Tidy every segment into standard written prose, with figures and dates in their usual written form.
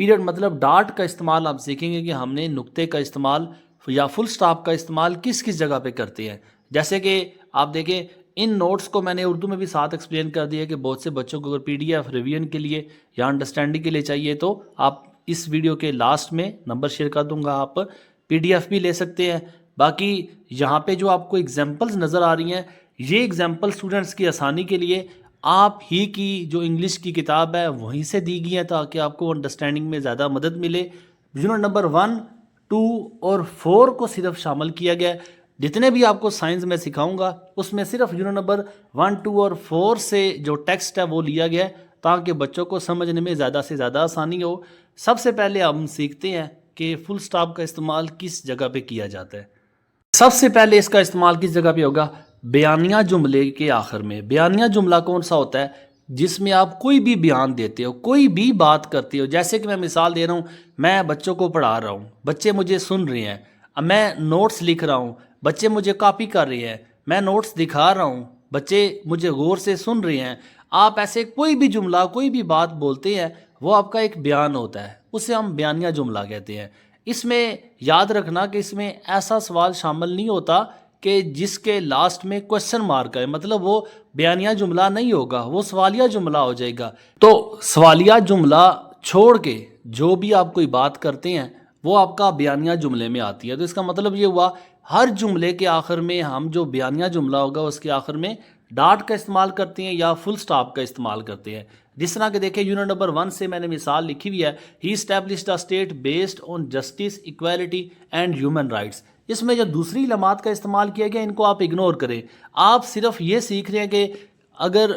Period مطلب dot کا استعمال آپ سیکھیں گے کہ ہم نے نقطے کا استعمال یا فل سٹاپ کا استعمال کس کس جگہ پہ کرتے ہیں. جیسے کہ آپ دیکھیں ان نوٹس کو میں نے اردو میں بھی ساتھ ایکسپلین کر دیا کہ بہت سے بچوں کو اگر پی ڈی ایف ریویژن کے لیے یا انڈرسٹینڈنگ کے لیے چاہیے تو آپ اس ویڈیو کے لاسٹ میں نمبر شیئر کر دوں گا, آپ پی ڈی ایف بھی لے سکتے ہیں. باقی یہاں پہ جو آپ کو ایگزامپلز نظر آ رہی ہیں یہ ایگزامپل اسٹوڈنٹس کی آسانی کے لیے آپ ہی کی جو انگلش کی کتاب ہے وہیں سے دی گئی ہیں تاکہ آپ کو انڈرسٹینڈنگ میں زیادہ مدد ملے. یونٹ نمبر 1, 2 اور 4 کو صرف شامل کیا گیا ہے. جتنے بھی آپ کو سائنس میں سکھاؤں گا اس میں صرف یونٹ نمبر 1, 2 اور 4 سے جو ٹیکسٹ ہے وہ لیا گیا ہے تاکہ بچوں کو سمجھنے میں زیادہ سے زیادہ آسانی ہو. سب سے پہلے ہم سیکھتے ہیں کہ فل سٹاپ کا استعمال کس جگہ پہ کیا جاتا ہے. سب سے پہلے اس کا استعمال کس جگہ پہ ہوگا؟ بیانیہ جملے کے آخر میں. بیانیہ جملہ کون سا ہوتا ہے؟ جس میں آپ کوئی بھی بیان دیتے ہو, کوئی بھی بات کرتے ہو. جیسے کہ میں مثال دے رہا ہوں, میں بچوں کو پڑھا رہا ہوں, بچے مجھے سن رہے ہیں, اب میں نوٹس لکھ رہا ہوں, بچے مجھے کاپی کر رہے ہیں, میں نوٹس دکھا رہا ہوں, بچے مجھے غور سے سن رہے ہیں. آپ ایسے کوئی بھی جملہ کوئی بھی بات بولتے ہیں وہ آپ کا ایک بیان ہوتا ہے, اسے ہم بیانیہ جملہ کہتے ہیں. اس میں یاد رکھنا کہ اس میں ایسا سوال شامل نہیں ہوتا کہ جس کے لاسٹ میں کوشچن مارک ہے, مطلب وہ بیانیہ جملہ نہیں ہوگا, وہ سوالیہ جملہ ہو جائے گا. تو سوالیہ جملہ چھوڑ کے جو بھی آپ کوئی بات کرتے ہیں وہ آپ کا بیانیہ جملے میں آتی ہے. تو اس کا مطلب یہ ہوا ہر جملے کے آخر میں ہم جو بیانیہ جملہ ہوگا اس کے آخر میں ڈاٹ کا استعمال کرتے ہیں یا فل سٹاپ کا استعمال کرتے ہیں. جس طرح کہ دیکھیں یونٹ نمبر 1 سے میں نے مثال لکھی ہوئی ہے, he established a state based on justice, equality and human rights. اس میں جو دوسری علامات کا استعمال کیا گیا ان کو آپ اگنور کریں. آپ صرف یہ سیکھ رہے ہیں کہ اگر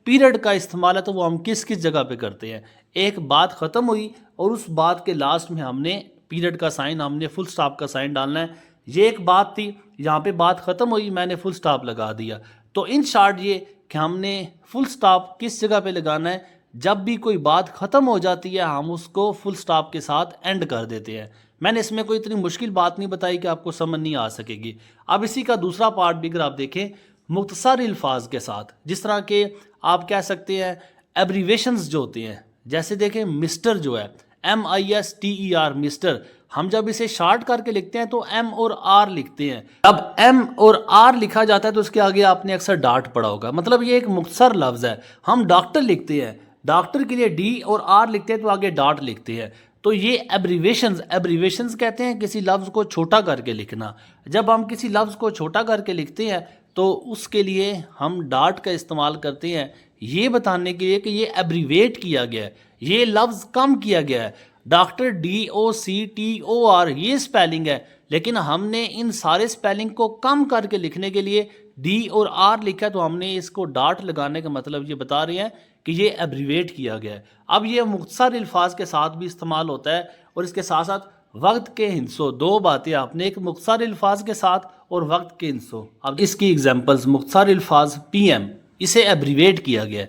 پیریڈ کا استعمال ہے تو وہ ہم کس کس جگہ پہ کرتے ہیں. ایک بات ختم ہوئی اور اس بات کے لاسٹ میں ہم نے پیریڈ کا سائن, ہم نے فل سٹاپ کا سائن ڈالنا ہے. یہ ایک بات تھی, یہاں پہ بات ختم ہوئی, میں نے فل سٹاپ لگا دیا. تو ان شارٹ یہ کہ ہم نے فل سٹاپ کس جگہ پہ لگانا ہے, جب بھی کوئی بات ختم ہو جاتی ہے ہم اس کو فل سٹاپ کے ساتھ اینڈ کر دیتے ہیں. میں نے اس میں کوئی اتنی مشکل بات نہیں بتائی کہ آپ کو سمجھ نہیں آ سکے گی. اب اسی کا دوسرا پارٹ بھی اگر آپ دیکھیں مختصر الفاظ کے ساتھ, جس طرح کہ آپ کہہ سکتے ہیں ایبریویشنز جو ہوتے ہیں, جیسے دیکھیں مسٹر جو ہے MISTER مسٹر, ہم جب اسے شارٹ کر کے لکھتے ہیں تو M اور R لکھتے ہیں. اب M اور R لکھا جاتا ہے تو اس کے آگے آپ نے اکثر ڈاٹ پڑھا ہوگا, مطلب یہ ایک مختصر لفظ ہے. ہم ڈاکٹر لکھتے ہیں, ڈاکٹر کے لیے D اور R لکھتے ہیں تو آگے ڈاٹ لکھتے ہیں. تو یہ ایبریویشنز کہتے ہیں کسی لفظ کو چھوٹا کر کے لکھنا. جب ہم کسی لفظ کو چھوٹا کر کے لکھتے ہیں تو اس کے لیے ہم ڈاٹ کا استعمال کرتے ہیں یہ بتانے کے لیے کہ یہ ایبریویٹ کیا گیا ہے, یہ لفظ کم کیا گیا ہے. ڈاکٹر DOCTOR یہ سپیلنگ ہے, لیکن ہم نے ان سارے سپیلنگ کو کم کر کے لکھنے کے لیے D اور R لکھا, تو ہم نے اس کو ڈاٹ لگانے کا مطلب یہ بتا رہے ہیں کہ یہ ایبریویٹ کیا گیا ہے. اب یہ مختصر الفاظ کے ساتھ بھی استعمال ہوتا ہے اور اس کے ساتھ ساتھ وقت کے ہندسوں. دو باتیں آپ نے, ایک مختصر الفاظ کے ساتھ اور وقت کے ہندسوں. اب اس کی ایگزامپلز, مختصر الفاظ PM اسے ایبریویٹ کیا گیا ہے.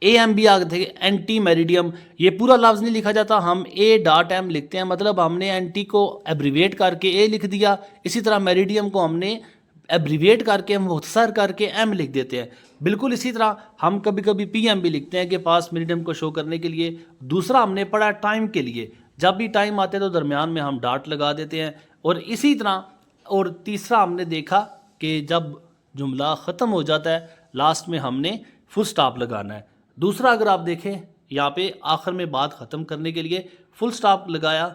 AM بھی آگے تھے, اینٹی میریڈیم, یہ پورا لفظ نہیں لکھا جاتا, ہم A.M لکھتے ہیں, مطلب ہم نے اینٹی کو ایبریویٹ کر کے A لکھ دیا. اسی طرح میریڈیم کو ہم نے ایبریویٹ کر کے مختصر کر کے M لکھ دیتے ہیں. بالکل اسی طرح ہم کبھی کبھی PM بھی لکھتے ہیں کہ پاس میریڈیم کو شو کرنے کے لیے. دوسرا ہم نے پڑھا ٹائم کے لیے, جب بھی ٹائم آتے تو درمیان میں ہم ڈاٹ لگا دیتے ہیں. اور اسی طرح اور تیسرا ہم نے دیکھا کہ جب جملہ ختم ہو جاتا ہے لاسٹ میں ہم نے فل سٹاپ لگانا ہے. دوسرا اگر آپ دیکھیں یہاں پہ آخر میں بات ختم کرنے کے لیے فل سٹاپ لگایا.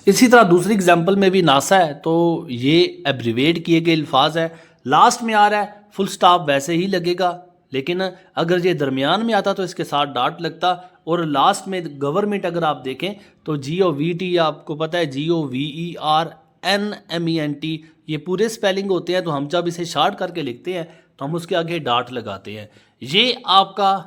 اسی طرح دوسری اگزامپل میں بھی ناسا ہے تو یہ ایبریویٹ کیے گئے الفاظ ہے, لاسٹ میں آ رہا ہے فل سٹاپ ویسے ہی لگے گا, لیکن اگر یہ درمیان میں آتا تو اس کے ساتھ ڈاٹ لگتا. اور لاسٹ میں گورنمنٹ اگر آپ دیکھیں تو GOVT آپ کو پتہ ہے GOVERNMENT یہ پورے سپیلنگ ہوتے ہیں, تو ہم جب اسے شارٹ کر کے لکھتے ہیں تو ہم اس کے آگے ڈاٹ لگاتے ہیں. یہ آپ کا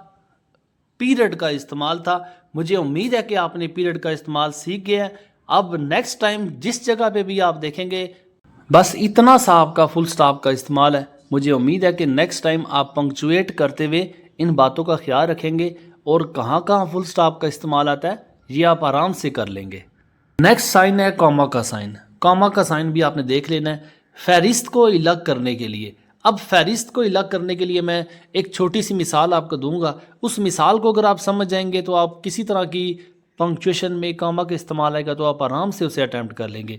پیریڈ کا استعمال تھا. مجھے امید ہے کہ آپ نے پیریڈ کا استعمال سیکھ گئے ہیں. اب نیکسٹ ٹائم جس جگہ پہ بھی آپ دیکھیں گے بس اتنا سا آپ کا فل سٹاپ کا استعمال ہے. مجھے امید ہے کہ نیکسٹ ٹائم آپ پنکچویٹ کرتے ہوئے ان باتوں کا خیال رکھیں گے اور کہاں کہاں فل سٹاپ کا استعمال آتا ہے یہ آپ آرام سے کر لیں گے. نیکسٹ سائن ہے کاما کا سائن. کاما کا سائن بھی آپ نے دیکھ لینا ہے فہرست کو الگ کرنے کے لیے. اب فہرست کو الگ کرنے کے لیے میں ایک چھوٹی سی مثال آپ کو دوں گا. اس مثال کو اگر آپ سمجھ جائیں گے تو آپ کسی طرح کی پنکچویشن میں کاما کا استعمال آئے گا تو آپ آرام سے اسے اٹیمپٹ کر لیں گے۔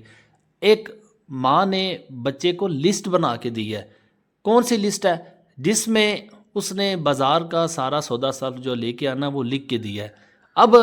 ایک ماں نے بچے کو لسٹ بنا کے دی ہے، کون سی لسٹ ہے؟ جس میں اس نے بازار کا سارا سودا سب جو لے کے آنا وہ لکھ کے دیا ہے۔ اب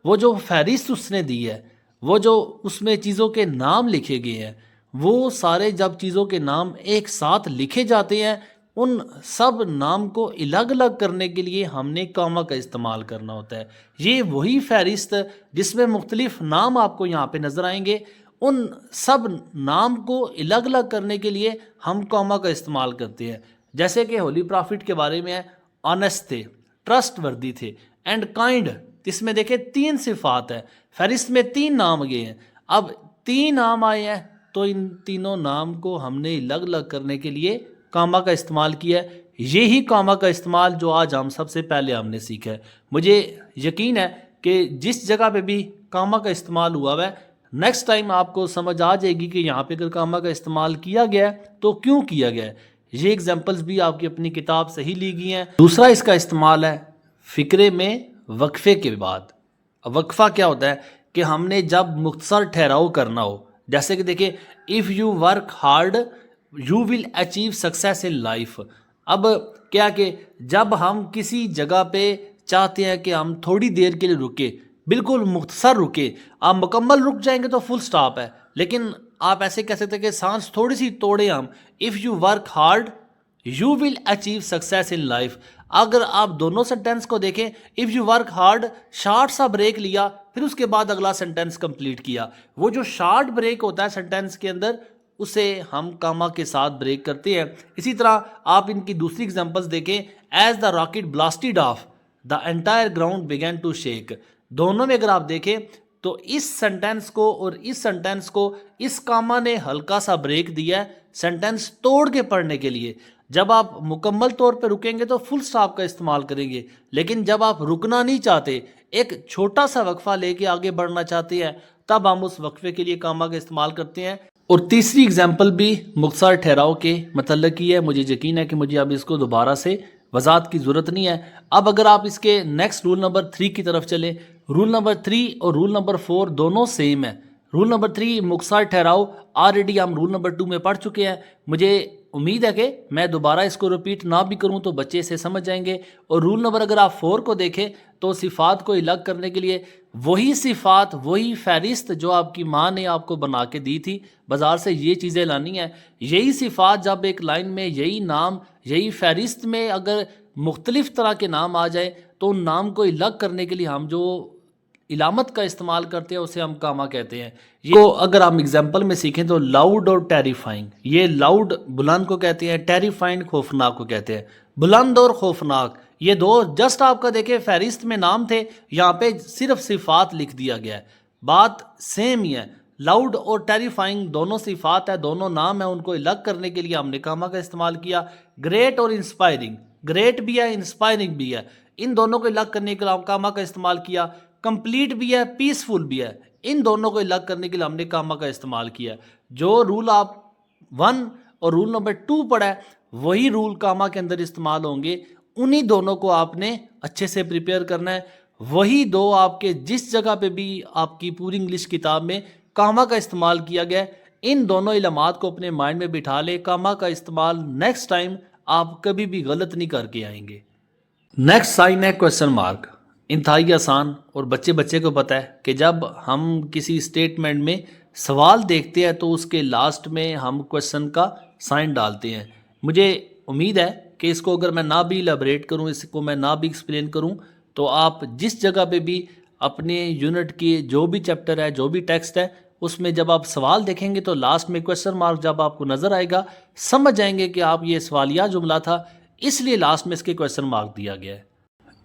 وہ جو فہرست اس نے دی ہے، وہ جو اس میں چیزوں کے نام لکھے گئے ہیں، وہ سارے جب چیزوں کے نام ایک ساتھ لکھے جاتے ہیں، ان سب نام کو الگ الگ کرنے کے لیے ہم نے کاما کا استعمال کرنا ہوتا ہے۔ یہ وہی فہرست جس میں مختلف نام آپ کو یہاں پہ نظر آئیں گے، ان سب نام کو الگ الگ کرنے کے لیے ہم کاما کا استعمال کرتے ہیں۔ جیسے کہ ہولی پرافٹ کے بارے میں ہے، آنیسٹ تھے، ٹرسٹ وردی تھے، اینڈ کائنڈ، اس میں دیکھیں 3 صفات ہے، فہرست میں 3 نام گئے ہیں۔ اب 3 نام آئے ہیں تو ان تینوں نام کو ہم نے الگ الگ کرنے کے لیے کاما کا استعمال کیا ہے۔ یہی کاما کا استعمال جو آج ہم سب سے پہلے ہم نے سیکھا ہے۔ مجھے یقین ہے کہ جس جگہ پہ بھی کاما کا استعمال ہوا ہے، نیکسٹ ٹائم آپ کو سمجھ آ جائے گی کہ یہاں پہ اگر کاما کا استعمال کیا گیا ہے تو کیوں کیا گیا ہے۔ یہ ایگزامپلز بھی آپ کی اپنی کتاب سے ہی لی گئی ہیں۔ دوسرا اس کا استعمال ہے فقرے میں وقفے کے بعد۔ وقفہ کیا ہوتا ہے کہ ہم نے جب مختصر ٹھہراؤ کرنا ہو، جیسے کہ دیکھیں if you work hard you will achieve success in life. اب کیا کہ جب ہم کسی جگہ پہ چاہتے ہیں کہ ہم تھوڑی دیر کے لیے رکے، بالکل مختصر رکے، آپ مکمل رک جائیں گے تو فل سٹاپ ہے، لیکن آپ ایسے کہہ سکتے ہیں کہ سانس تھوڑی سی توڑے ہم، if you work hard you will achieve success in life. اگر آپ دونوں سینٹینس کو دیکھیں، if you work hard, short سا بریک لیا، پھر اس کے بعد اگلا سینٹینس کمپلیٹ کیا۔ وہ جو شارٹ بریک ہوتا ہے سینٹینس کے اندر، اسے ہم کاما کے ساتھ بریک کرتے ہیں۔ اسی طرح آپ ان کی دوسری ایگزامپلس دیکھیں، as the rocket blasted off the entire ground begin to shake. دونوں میں اگر آپ دیکھیں تو اس سینٹینس کو اور اس سینٹینس کو اس کاما نے ہلکا سا بریک دیا ہے سینٹینس توڑ کے پڑھنے کے لیے۔ جب آپ مکمل طور پہ رکیں گے تو فل سٹاپ کا استعمال کریں گے، لیکن جب آپ رکنا نہیں چاہتے، ایک چھوٹا سا وقفہ لے کے آگے بڑھنا چاہتے ہیں، تب ہم اس وقفے کے لیے کاما کا استعمال کرتے ہیں۔ اور تیسری اگزامپل بھی مختصر ٹھہراؤ کے متعلق ہی ہے۔ مجھے یقین ہے کہ مجھے اب اس کو دوبارہ سے وضاحت کی ضرورت نہیں ہے۔ اب اگر آپ اس کے نیکسٹ رول نمبر 3 کی طرف چلیں، رول نمبر 3 اور رول نمبر 4 دونوں سیم ہے۔ رول نمبر 3 مختصر ٹھہراؤ آلریڈی ہم رول نمبر 2 میں پڑھ چکے ہیں۔ مجھے امید ہے کہ میں دوبارہ اس کو ریپیٹ نہ بھی کروں تو بچے اسے سمجھ جائیں گے۔ اور رول نمبر اگر آپ 4 کو دیکھیں تو صفات کو الگ کرنے کے لیے وہی صفات، وہی فہرست جو آپ کی ماں نے آپ کو بنا کے دی تھی، بازار سے یہ چیزیں لانی ہیں، یہی صفات جب ایک لائن میں یہی نام، یہی فہرست میں اگر مختلف طرح کے نام آ جائیں تو ان نام کو الگ کرنے کے لیے ہم جو علامت کا استعمال کرتے ہیں اسے ہم کاما کہتے ہیں۔ یہ اگر ہم اگزامپل میں سیکھیں تو لاؤڈ اور ٹیریفائنگ، یہ لاؤڈ بلند کو کہتے ہیں، ٹیریفائنگ خوفناک کو کہتے ہیں۔ بلند اور خوفناک یہ دو جسٹ آپ کا دیکھیں فہرست میں نام تھے، یہاں پہ صرف صفات لکھ دیا گیا ہے، بات سیم ہی ہے۔ لاؤڈ اور ٹیریفائنگ دونوں صفات ہے، دونوں نام ہیں، ان کو الگ کرنے کے لیے ہم نے کاما کا استعمال کیا۔ گریٹ اور انسپائرنگ، گریٹ بھی ہے انسپائرنگ بھی ہے، ان دونوں کو الگ کرنے کے لیے ہم کاما کا استعمال کیا۔ کمپلیٹ بھی ہے پیسفل بھی ہے، ان دونوں کو الگ کرنے کے لیے ہم نے کاما کا استعمال کیا۔ جو رول آپ 1 اور رول نمبر 2 پڑھا ہے وہی رول کاما کے اندر استعمال ہوں گے، انہی دونوں کو آپ نے اچھے سے پریپیئر کرنا ہے۔ وہی دو آپ کے جس جگہ پہ بھی آپ کی پوری انگلش کتاب میں کاما کا استعمال کیا گیا ہے، ان دونوں علامات کو اپنے مائنڈ میں بٹھا لے۔ کاما کا استعمال نیکسٹ ٹائم آپ کبھی بھی غلط نہیں کر کے آئیں گے۔ نیکسٹ سائن ہے کویسچن مارک، انتہائی آسان، اور بچے کو پتہ ہے کہ جب ہم کسی اسٹیٹمنٹ میں سوال دیکھتے ہیں تو اس کے لاسٹ میں ہم کویسچن کا سائن ڈالتے ہیں۔ مجھے امید ہے کہ اس کو اگر میں نہ بھی ایلیبریٹ کروں، اس کو میں نہ بھی ایکسپلین کروں، تو آپ جس جگہ پہ بھی اپنے یونٹ کی جو بھی چیپٹر ہے، جو بھی ٹیکسٹ ہے، اس میں جب آپ سوال دیکھیں گے تو لاسٹ میں کویسچن مارک جب آپ کو نظر آئے گا، سمجھ جائیں گے کہ آپ یہ سوالیہ جملہ تھا، اس لیے لاسٹ میں اس کے کویسچن مارک دیا گیا ہے۔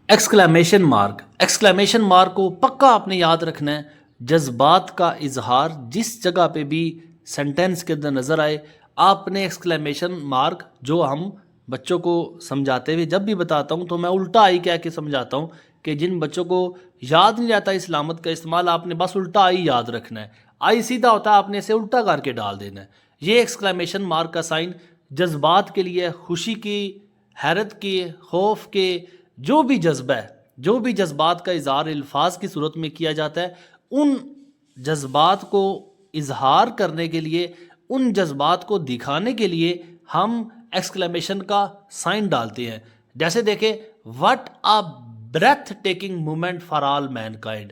ایکسکلیمیشن مارک، ایکسکلیمیشن مارک کو پکا آپ نے یاد رکھنا ہے۔ جذبات کا اظہار جس جگہ پہ بھی سینٹینس کے اندر نظر آئے، آپ نے ایکسکلیمیشن مارک، جو ہم بچوں کو سمجھاتے ہوئے جب بھی بتاتا ہوں تو میں الٹا آئی کہہ کے سمجھاتا ہوں کہ جن بچوں کو یاد نہیں رہتا اس علامت کا استعمال، آپ نے بس الٹا آئی یاد رکھنا ہے۔ آئی سیدھا ہوتا ہے، آپ نے اسے الٹا کر کے ڈال دینا ہے۔ یہ ایکسکلیمیشن مارک کا سائن جذبات کے لیے، خوشی کی، حیرت کی، خوف کے، جو بھی جذبہ ہے، جو بھی جذبات کا اظہار الفاظ کی صورت میں کیا جاتا ہے، ان جذبات کو اظہار کرنے کے لیے، ان جذبات کو دکھانے کے لیے ہم ایکسکلیمیشن کا سائن ڈالتے ہیں. جیسے دیکھیں what a breathtaking moment for all mankind.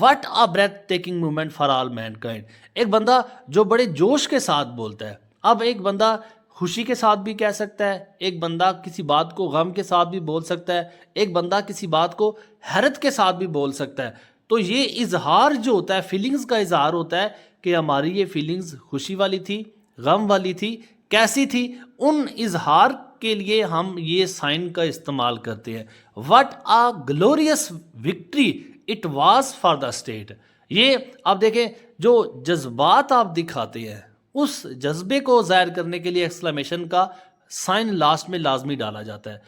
What a breathtaking moment for all mankind. ایک بندہ جو بڑے جوش کے ساتھ بولتا ہے. اب ایک بندہ خوشی کے ساتھ بھی کہہ سکتا ہے، ایک بندہ کسی بات کو غم کے ساتھ بھی بول سکتا ہے، ایک بندہ کسی بات کو حیرت کے ساتھ بھی بول سکتا ہے. تو یہ اظہار جو ہوتا ہے، فیلنگز کا اظہار ہوتا ہے کہ ہماری یہ فیلنگز خوشی والی تھی، غم والی تھی، کیسی تھی. ان اظہار کے لیے ہم یہ سائن کا استعمال کرتے ہیں. What a glorious victory it was for the state. یہ آپ دیکھیں جو جذبات آپ دکھاتے ہیں، اس جذبے کو ظاہر کرنے کے لیے ایکسکلیمیشن کا سائن لاسٹ میں لازمی ڈالا جاتا ہے.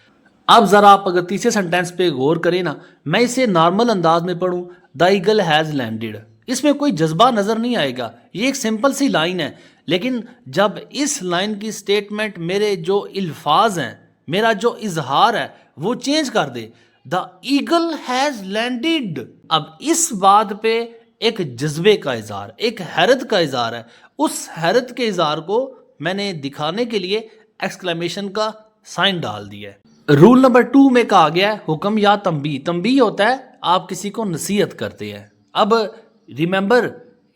اب ذرا آپ اگر تیسرے سنٹینس پہ غور کریں نا، میں اسے نارمل انداز میں پڑھوں، دا ایگل ہیز لینڈڈ. اس میں کوئی جذبہ نظر نہیں آئے گا، یہ ایک سمپل سی لائن ہے. لیکن جب اس لائن کی سٹیٹمنٹ میرے جو الفاظ ہیں، میرا جو اظہار ہے وہ چینج کر دے، دا ایگل ہیز لینڈڈ. اب اس بات پہ ایک جذبے کا اظہار، ایک حیرت کا اظہار ہے. اس حیرت کے اظہار کو میں نے دکھانے کے لیے ایکسکلیمیشن کا سائن ڈال دیا ہے. رول نمبر 2 میں کہا گیا ہے حکم یا تنبیہ. تنبیہ ہوتا ہے آپ کسی کو نصیحت کرتے ہیں. اب remember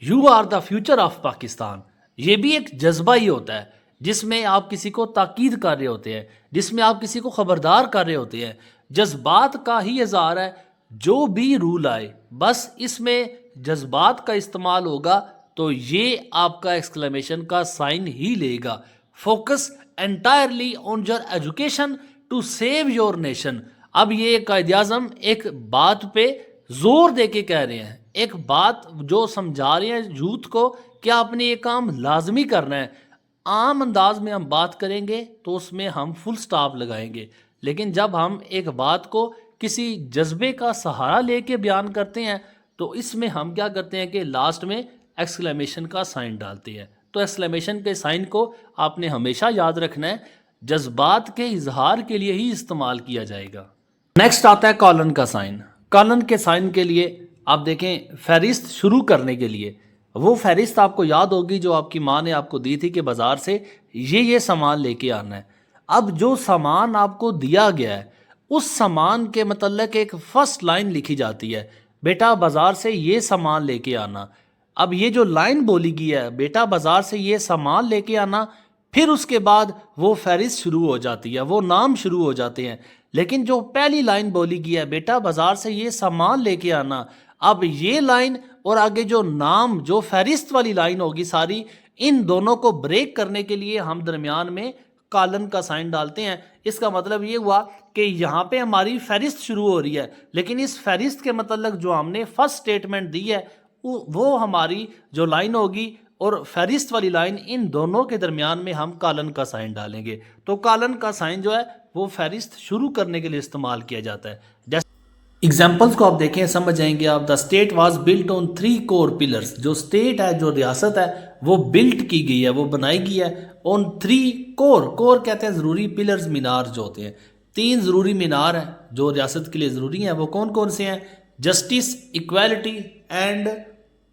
you are the future of Pakistan. یہ بھی ایک جذبہ ہی ہوتا ہے جس میں آپ کسی کو تاکید کر رہے ہوتے ہیں، جس میں آپ کسی کو خبردار کر رہے ہوتے ہیں. جذبات کا ہی اظہار ہے. جو بھی رول آئے بس اس میں جذبات کا استعمال ہوگا تو یہ آپ کا ایکسکلیمیشن کا سائن ہی لے گا. Focus entirely on your education to save your nation. اب یہ قائد اعظم ایک بات پہ زور دے کے کہہ رہے ہیں، ایک بات جو سمجھا رہے ہیں یوتھ کو کہ آپ نے یہ کام لازمی کرنا ہے. عام انداز میں ہم بات کریں گے تو اس میں ہم فل سٹاپ لگائیں گے، لیکن جب ہم ایک بات کو کسی جذبے کا سہارا لے کے بیان کرتے ہیں تو اس میں ہم کیا کرتے ہیں کہ لاسٹ میں ایکسکلیمیشن کا سائن ڈالتے ہیں. تو ایکسکلیمیشن کے سائن کو آپ نے ہمیشہ یاد رکھنا ہے، جذبات کے اظہار کے لیے ہی استعمال کیا جائے گا. نیکسٹ آتا ہے کالن کا سائن. کالن کے سائن کے لیے آپ دیکھیں فہرست شروع کرنے کے لیے وہ فہرست آپ کو یاد ہوگی جو آپ کی ماں نے آپ کو دی تھی کہ بازار سے یہ سامان لے کے آنا ہے. اب جو سامان آپ کو دیا گیا ہے اس سامان کے متعلق ایک فرسٹ لائن لکھی جاتی ہے، بیٹا بازار سے یہ سامان لے کے آنا. اب یہ جو لائن بولی گئی ہے بیٹا بازار سے یہ سامان لے کے آنا، پھر اس کے بعد وہ فہرست شروع ہو جاتی ہے، وہ نام شروع ہو جاتے ہیں. لیکن جو پہلی لائن بولی گئی ہے بیٹا بازار سے یہ سامان لے کے آنا، اب یہ لائن اور آگے جو نام جو فہرست والی لائن ہوگی ساری، ان دونوں کو بریک کرنے کے لیے ہم درمیان میں کالن کا سائن ڈالتے ہیں. اس کا مطلب یہ ہوا کہ یہاں پہ ہماری فہرست شروع ہو رہی ہے، لیکن اس فہرست کے متعلق جو ہم نے فرسٹ سٹیٹمنٹ دی ہے وہ ہماری جو لائن ہوگی اور فہرست والی لائن، ان دونوں کے درمیان میں ہم کالن کا سائن ڈالیں گے. تو کالن کا سائن جو ہے وہ فہرست شروع کرنے کے لیے استعمال کیا جاتا ہے. جیسے ایگزامپلس کو آپ دیکھیں سمجھ جائیں گے آپ. The state was built on 3 core pillars. جو اسٹیٹ ہے، جو ریاست ہے، وہ بلٹ کی گئی ہے، وہ بنائی گئی ہے آن 3 کور. کور کہتے ہیں ضروری پلرز، مینار جو ہوتے ہیں. 3 ضروری مینار ہیں جو ریاست کے لیے ضروری ہیں. وہ کون کون سے ہیں؟ Justice, equality and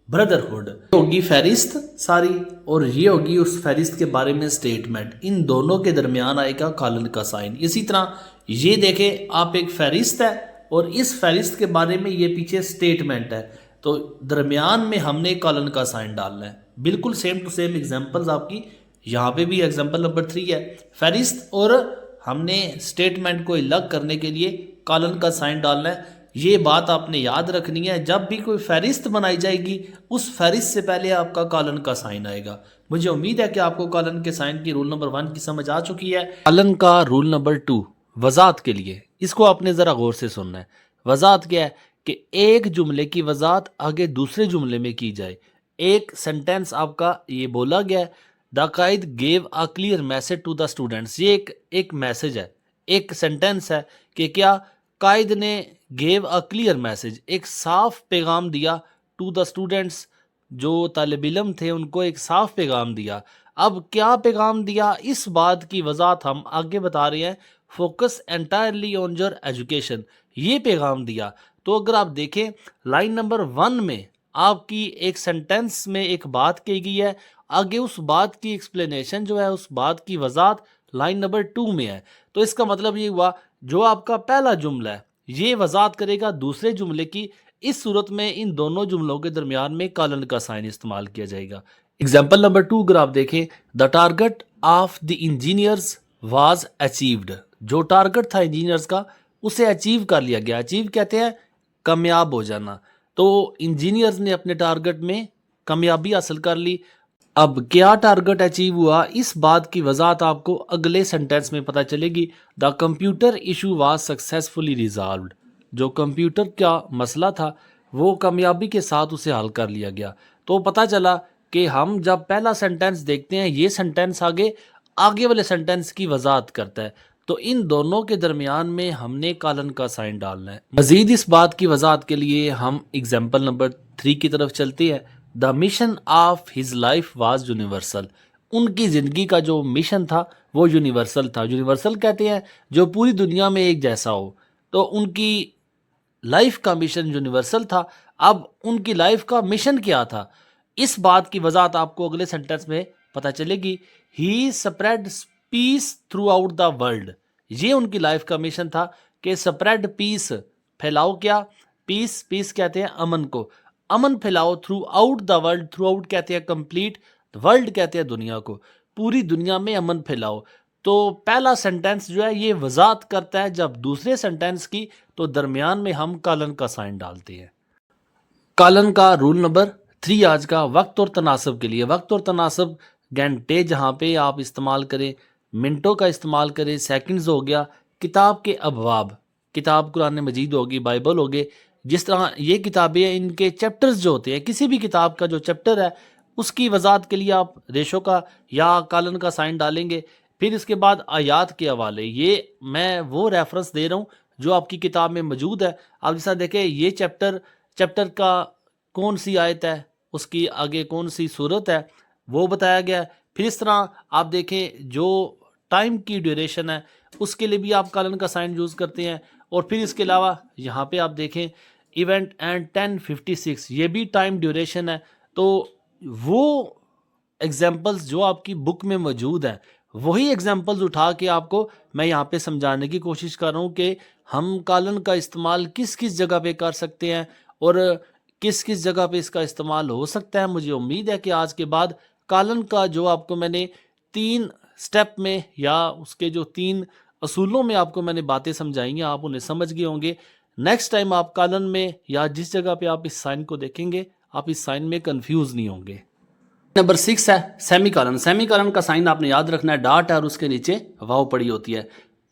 brotherhood. ہوگی فہرست ساری اور یہ ہوگی اس فہرست کے بارے میں سٹیٹمنٹ. ان دونوں کے درمیان آئے گا کالن کا سائن. اسی طرح یہ دیکھیں آپ ایک فہرست ہے اور اس فہرست کے بارے میں یہ پیچھے سٹیٹمنٹ ہے، تو درمیان میں ہم نے کالن کا سائن ڈالنا ہے. بالکل سیم ٹو سیم ایگزامپلز آپ کی یہاں پہ بھی. ایگزامپل نمبر 3 ہے فہرست اور ہم نے سٹیٹمنٹ کو الگ کرنے کے لیے کالن کا سائن ڈالنا ہے. یہ بات آپ نے یاد رکھنی ہے، جب بھی کوئی فہرست بنائی جائے گی اس فہرست سے پہلے آپ کا کالن کا سائن آئے گا. مجھے امید ہے کہ آپ کو کالن کے سائن کی رول نمبر 1 کی سمجھ آ چکی ہے. کالن کا رول نمبر 2 وضاحت کے لیے، اس کو آپ نے ذرا غور سے سننا ہے. وضاحت کیا ہے کہ ایک جملے کی وضاحت آگے دوسرے جملے میں کی جائے. ایک سنٹینس آپ کا یہ بولا گیا ہے، the Quaid gave a clear message to the students. یہ ایک میسج ہے، ایک سنٹینس ہے کہ کیا قائد نے گیو اے کلیئر میسج، ایک صاف پیغام دیا ٹو دا اسٹوڈنٹس. جو طالب علم تھے ان کو ایک صاف پیغام دیا. اب کیا پیغام دیا اس بات کی وضاحت ہم آگے بتا رہے ہیں. Focus entirely on your education, یہ پیغام دیا. تو اگر آپ دیکھیں لائن نمبر 1 میں آپ کی ایک سینٹنس میں ایک بات کہی گئی ہے, آگے اس بات کی ایکسپلینیشن جو ہے, اس بات کی وضاحت لائن نمبر 2 میں ہے. تو اس کا مطلب یہ ہوا جو آپ کا پہلا جملہ ہے یہ وضاحت کرے گا دوسرے جملے کی. اس صورت میں ان دونوں جملوں کے درمیان میں کالن کا سائن استعمال کیا جائے گا. ایگزامپل نمبر 2 اگر آپ دیکھیں, the target of the engineers was achieved. جو ٹارگٹ تھا انجینئرز کا اسے اچیو کر لیا گیا. اچیو کہتے ہیں کامیاب ہو جانا. تو انجینئرز نے اپنے ٹارگٹ میں کامیابی حاصل کر لی. اب کیا ٹارگٹ اچیو ہوا اس بات کی وضاحت آپ کو اگلے سینٹینس میں پتہ چلے گی. The computer issue was successfully resolved. جو کمپیوٹر کا مسئلہ تھا وہ کامیابی کے ساتھ اسے حل کر لیا گیا. تو پتہ چلا کہ ہم جب پہلا سینٹینس دیکھتے ہیں یہ سینٹینس آگے والے سینٹینس کی وضاحت کرتا ہے. تو ان دونوں کے درمیان میں ہم نے کالن کا سائن ڈالنا ہے. مزید اس بات کی وضاحت کے لیے ہم ایگزامپل نمبر 3 کی طرف چلتے ہیں. The mission of his life was universal. ان کی زندگی کا جو مشن تھا وہ یونیورسل تھا. یونیورسل کہتے ہیں جو پوری دنیا میں ایک جیسا ہو. تو ان کی لائف کا مشن یونیورسل تھا. اب ان کی لائف کا مشن کیا تھا اس بات کی وضاحت آپ کو اگلے سینٹینس میں پتہ چلے گی. He spread peace throughout the world. یہ ان کی لائف کا مشن تھا کہ سپریڈ پیس, پھیلاؤ کیا, پیس کہتے ہیں امن کو, امن پھیلاؤ through out the world. Through out کہتے ہیں کمپلیٹ, ورلڈ کہتے ہیں دنیا کو, پوری دنیا میں امن پھیلاؤ. تو پہلا سینٹینس جو ہے یہ وضاحت کرتا ہے جب دوسرے سینٹینس کی, تو درمیان میں ہم کالن کا سائن ڈالتے ہیں. کالن کا رول نمبر 3 آج کا وقت اور تناسب کے لیے. وقت اور تناسب گھنٹے جہاں پہ آپ استعمال کریں, منٹوں کا استعمال کریں, سیکنڈز ہو گیا. کتاب کے ابواب, کتاب قرآن مجید ہوگی, بائبل ہوگی. جس طرح یہ کتابیں ان کے چیپٹرز جو ہوتے ہیں, کسی بھی کتاب کا جو چیپٹر ہے اس کی وضاحت کے لیے آپ ریشو کا یا کالن کا سائن ڈالیں گے. پھر اس کے بعد آیات کے حوالے, یہ میں وہ ریفرنس دے رہا ہوں جو آپ کی کتاب میں موجود ہے. آپ جیسا دیکھیں یہ چیپٹر کا کون سی آیت ہے, اس کی آگے کون سی صورت ہے وہ بتایا گیا ہے. پھر اس طرح آپ دیکھیں جو ٹائم کی ڈیوریشن ہے اس کے لیے بھی آپ کالن کا سائن یوز کرتے ہیں. اور پھر اس کے علاوہ یہاں پہ آپ دیکھیں ایونٹ اینڈ 10:56, یہ بھی ٹائم ڈیوریشن ہے. تو وہ ایگزامپلز جو آپ کی بک میں موجود ہیں وہی ایگزامپلز اٹھا کے آپ کو میں یہاں پہ سمجھانے کی کوشش کر رہا ہوں کہ ہم کالن کا استعمال کس کس جگہ پہ کر سکتے ہیں اور کس کس جگہ پہ اس کا استعمال ہو سکتا ہے. مجھے امید ہے کہ آج کے بعد کالن کا جو آپ کو میں نے 3 سٹیپ میں یا اس کے جو 3 اصولوں میں آپ کو میں نے باتیں سمجھائی ہیں آپ انہیں سمجھ گئے ہوں گے. نیکسٹ ٹائم آپ کالن میں یا جس جگہ پہ آپ اس سائن کو دیکھیں گے آپ اس سائن میں کنفیوز نہیں ہوں گے. نمبر 6 ہے سیمی کالن. سیمی کالن کا سائن آپ نے یاد رکھنا ہے, ڈاٹ ہے اور اس کے نیچے واو پڑی ہوتی ہے.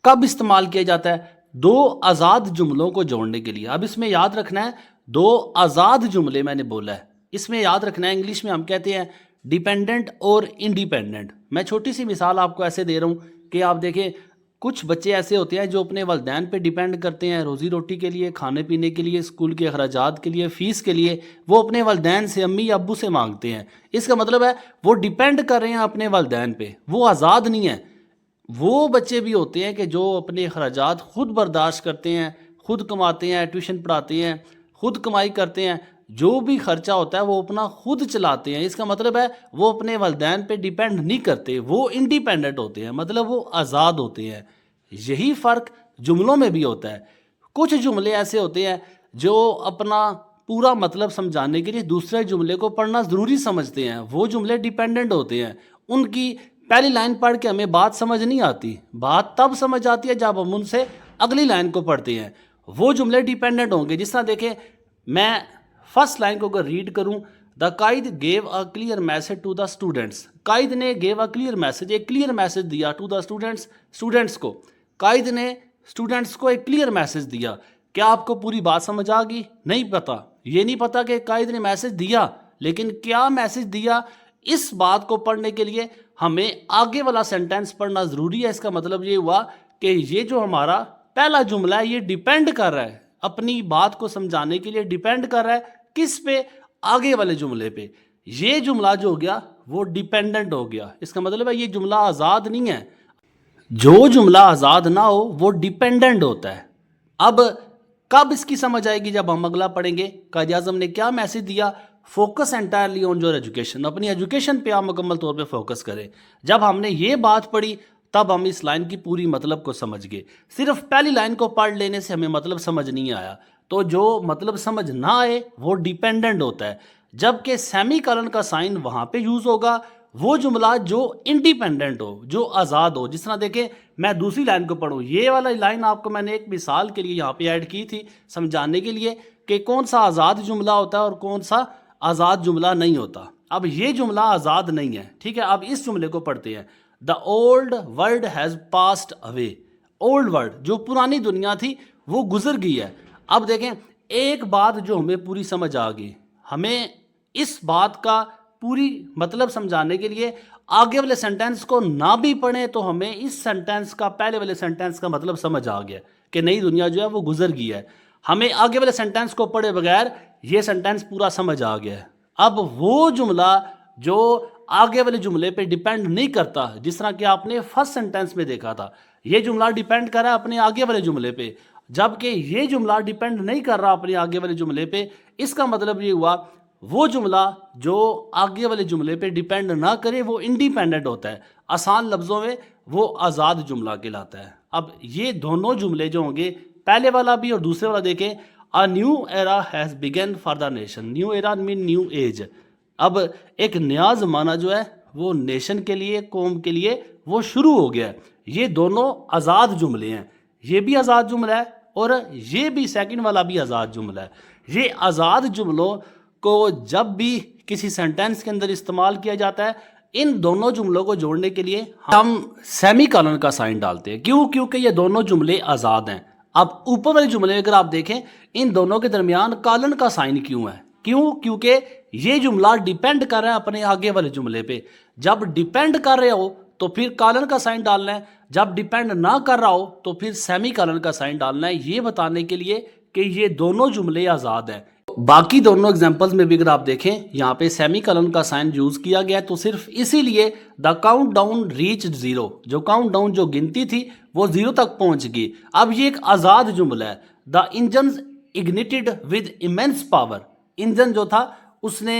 کب استعمال کیا جاتا ہے؟ 2 آزاد جملوں کو جوڑنے کے لیے. اب اس میں یاد رکھنا ہے 2 آزاد جملے میں نے بولا ہے, اس میں یاد رکھنا ہے انگلش میں ہم کہتے ہیں ڈیپینڈنٹ اور انڈیپینڈنٹ. میں چھوٹی سی مثال آپ کو ایسے دے رہا ہوں کہ آپ دیکھیں کچھ بچے ایسے ہوتے ہیں جو اپنے والدین پہ ڈیپینڈ کرتے ہیں روزی روٹی کے لیے, کھانے پینے کے لیے, اسکول کے اخراجات کے لیے, فیس کے لیے. وہ اپنے والدین سے, امی یا ابو سے مانگتے ہیں. اس کا مطلب ہے وہ ڈیپینڈ کر رہے ہیں اپنے والدین پہ, وہ آزاد نہیں ہیں. وہ بچے بھی ہوتے ہیں کہ جو اپنے اخراجات خود برداشت کرتے ہیں, خود کماتے ہیں, ٹیوشن پڑھاتے ہیں, خود کمائی کرتے ہیں, جو بھی خرچہ ہوتا ہے وہ اپنا خود چلاتے ہیں. اس کا مطلب ہے وہ اپنے والدین پہ ڈیپینڈ نہیں کرتے, وہ انڈیپینڈنٹ ہوتے ہیں, مطلب وہ آزاد ہوتے ہیں. یہی فرق جملوں میں بھی ہوتا ہے. کچھ جملے ایسے ہوتے ہیں جو اپنا پورا مطلب سمجھانے کے لیے دوسرے جملے کو پڑھنا ضروری سمجھتے ہیں, وہ جملے ڈیپینڈنٹ ہوتے ہیں. ان کی پہلی لائن پڑھ کے ہمیں بات سمجھ نہیں آتی, بات تب سمجھ آتی ہے جب ہم ان سے اگلی لائن کو پڑھتے ہیں. وہ جملے ڈیپینڈنٹ ہوں گے. جس طرح دیکھیں میں فرسٹ لائن کو اگر ریڈ کروں, the Quaid gave a clear message to the students. Quaid نے گیو اے کلیئر میسج, ایک کلیئر میسج دیا ٹو دا اسٹوڈنٹس, اسٹوڈنٹس کو. قائد نے اسٹوڈنٹس کو ایک کلیئر میسج دیا. کیا آپ کو پوری بات سمجھ آ گئی؟ نہیں پتا, یہ نہیں پتا کہ قائد نے میسج دیا, لیکن کیا میسج دیا اس بات کو پڑھنے کے لیے ہمیں آگے والا سینٹینس پڑھنا ضروری ہے. اس کا مطلب یہ ہوا کہ یہ جو ہمارا پہلا جملہ ہے یہ ڈیپینڈ کر رہا ہے, اپنی بات کو سمجھانے کے لیے ڈیپینڈ کر رہا ہے کس پہ؟ آگے والے جملے پہ. یہ جملہ جو ہو گیا وہ ڈیپینڈنٹ ہو گیا. اس کا مطلب ہے یہ جملہ آزاد نہیں ہے. جو جملہ آزاد نہ ہو وہ ڈیپینڈنٹ ہوتا ہے. اب کب اس کی سمجھ آئے گی؟ جب ہم اگلا پڑھیں گے۔ قائد اعظم نے کیا میسج دیا؟ Focus entirely on your education, اپنی ایجوکیشن پہ آپ مکمل طور پہ فوکس کریں۔ جب ہم نے یہ بات پڑھی تب ہم اس لائن کی پوری مطلب کو سمجھ گئے۔ صرف پہلی لائن کو پڑھ لینے سے ہمیں مطلب سمجھ نہیں آیا، تو جو مطلب سمجھ نہ آئے وہ ڈیپینڈنٹ ہوتا ہے، جبکہ سیمی کالن کا سائن وہاں پہ یوز ہوگا وہ جملہ جو انڈیپینڈنٹ ہو، جو آزاد ہو۔ جس طرح دیکھیں میں دوسری لائن کو پڑھوں، یہ والا لائن آپ کو میں نے ایک مثال کے لیے یہاں پہ ایڈ کی تھی سمجھانے کے لیے کہ کون سا آزاد جملہ ہوتا ہے اور کون سا آزاد جملہ نہیں ہوتا۔ اب یہ جملہ آزاد نہیں ہے، ٹھیک ہے۔ اب اس جملے کو پڑھتے ہیں۔ The old world has passed away, old world جو پرانی دنیا تھی وہ گزر گئی ہے۔ اب دیکھیں ایک بات جو ہمیں پوری سمجھ آ گئی، ہمیں اس بات کا پوری مطلب سمجھانے کے لیے آگے والے سینٹینس کو نہ بھی پڑھیں تو ہمیں اس سینٹینس کا، پہلے والے سینٹینس کا مطلب سمجھ آ گیا کہ نئی دنیا جو ہے وہ گزر گئی ہے۔ ہمیں آگے والے سینٹینس کو پڑھے بغیر یہ سینٹینس پورا سمجھ آ گیا ہے۔ اب وہ جملہ جو آگے والے جملے پہ ڈیپینڈ نہیں کرتا، جس طرح کہ آپ نے فرسٹ سینٹینس میں دیکھا تھا، یہ جملہ ڈیپینڈ کر رہا ہے اپنے آگے والے جملے پہ، جبکہ یہ جملہ ڈیپینڈ نہیں کر رہا اپنے آگے والے جملے پہ۔ اس کا مطلب یہ ہوا وہ جملہ جو آگے والے جملے پہ ڈیپینڈ نہ کرے وہ انڈیپینڈنٹ ہوتا ہے، آسان لفظوں میں وہ آزاد جملہ کہلاتا ہے۔ اب یہ دونوں جملے جو ہوں گے، پہلے والا بھی اور دوسرے والا دیکھیں، A new era has begun for the nation. New era mean new age. اب ایک نیا زمانہ جو ہے وہ نیشن کے لیے، قوم کے لیے وہ شروع ہو گیا ہے۔ یہ دونوں آزاد جملے ہیں، یہ بھی آزاد جملہ ہے اور یہ بھی سیکنڈ والا بھی آزاد جملہ ہے۔ یہ آزاد جملوں کو جب بھی کسی سینٹینس کے اندر استعمال کیا جاتا ہے، ان دونوں جملوں کو جوڑنے کے لیے ہم سیمی کالن کا سائن ڈالتے ہیں۔ کیوں؟ کیونکہ یہ دونوں جملے آزاد ہیں۔ اب اوپر والے جملے اگر آپ دیکھیں، ان دونوں کے درمیان کالن کا سائن کیوں ہے؟ کیوں؟ کیونکہ یہ جملہ ڈیپینڈ کر رہا ہے اپنے آگے والے جملے پہ۔ جب ڈیپینڈ کر رہے ہو تو پھر کالن کا سائن ڈالنا ہے، جب ڈیپینڈ نہ کر رہا ہو تو پھر سیمی کالن کا سائن ڈالنا ہے، یہ بتانے کے لیے کہ یہ دونوں جملے آزاد ہیں۔ باقی دونوں ایگزامپلز میں بھی اگر آپ دیکھیں یہاں پہ سیمی کالن کا سائن یوز کیا گیا تو صرف اسی لیے the count down reach zero, جو کاؤنٹ ڈاؤن جو گنتی تھی وہ زیرو تک پہنچ گئی۔ اب یہ ایک آزاد جملہ ہے۔ The engines ignited with immense power, engine جو تھا اس نے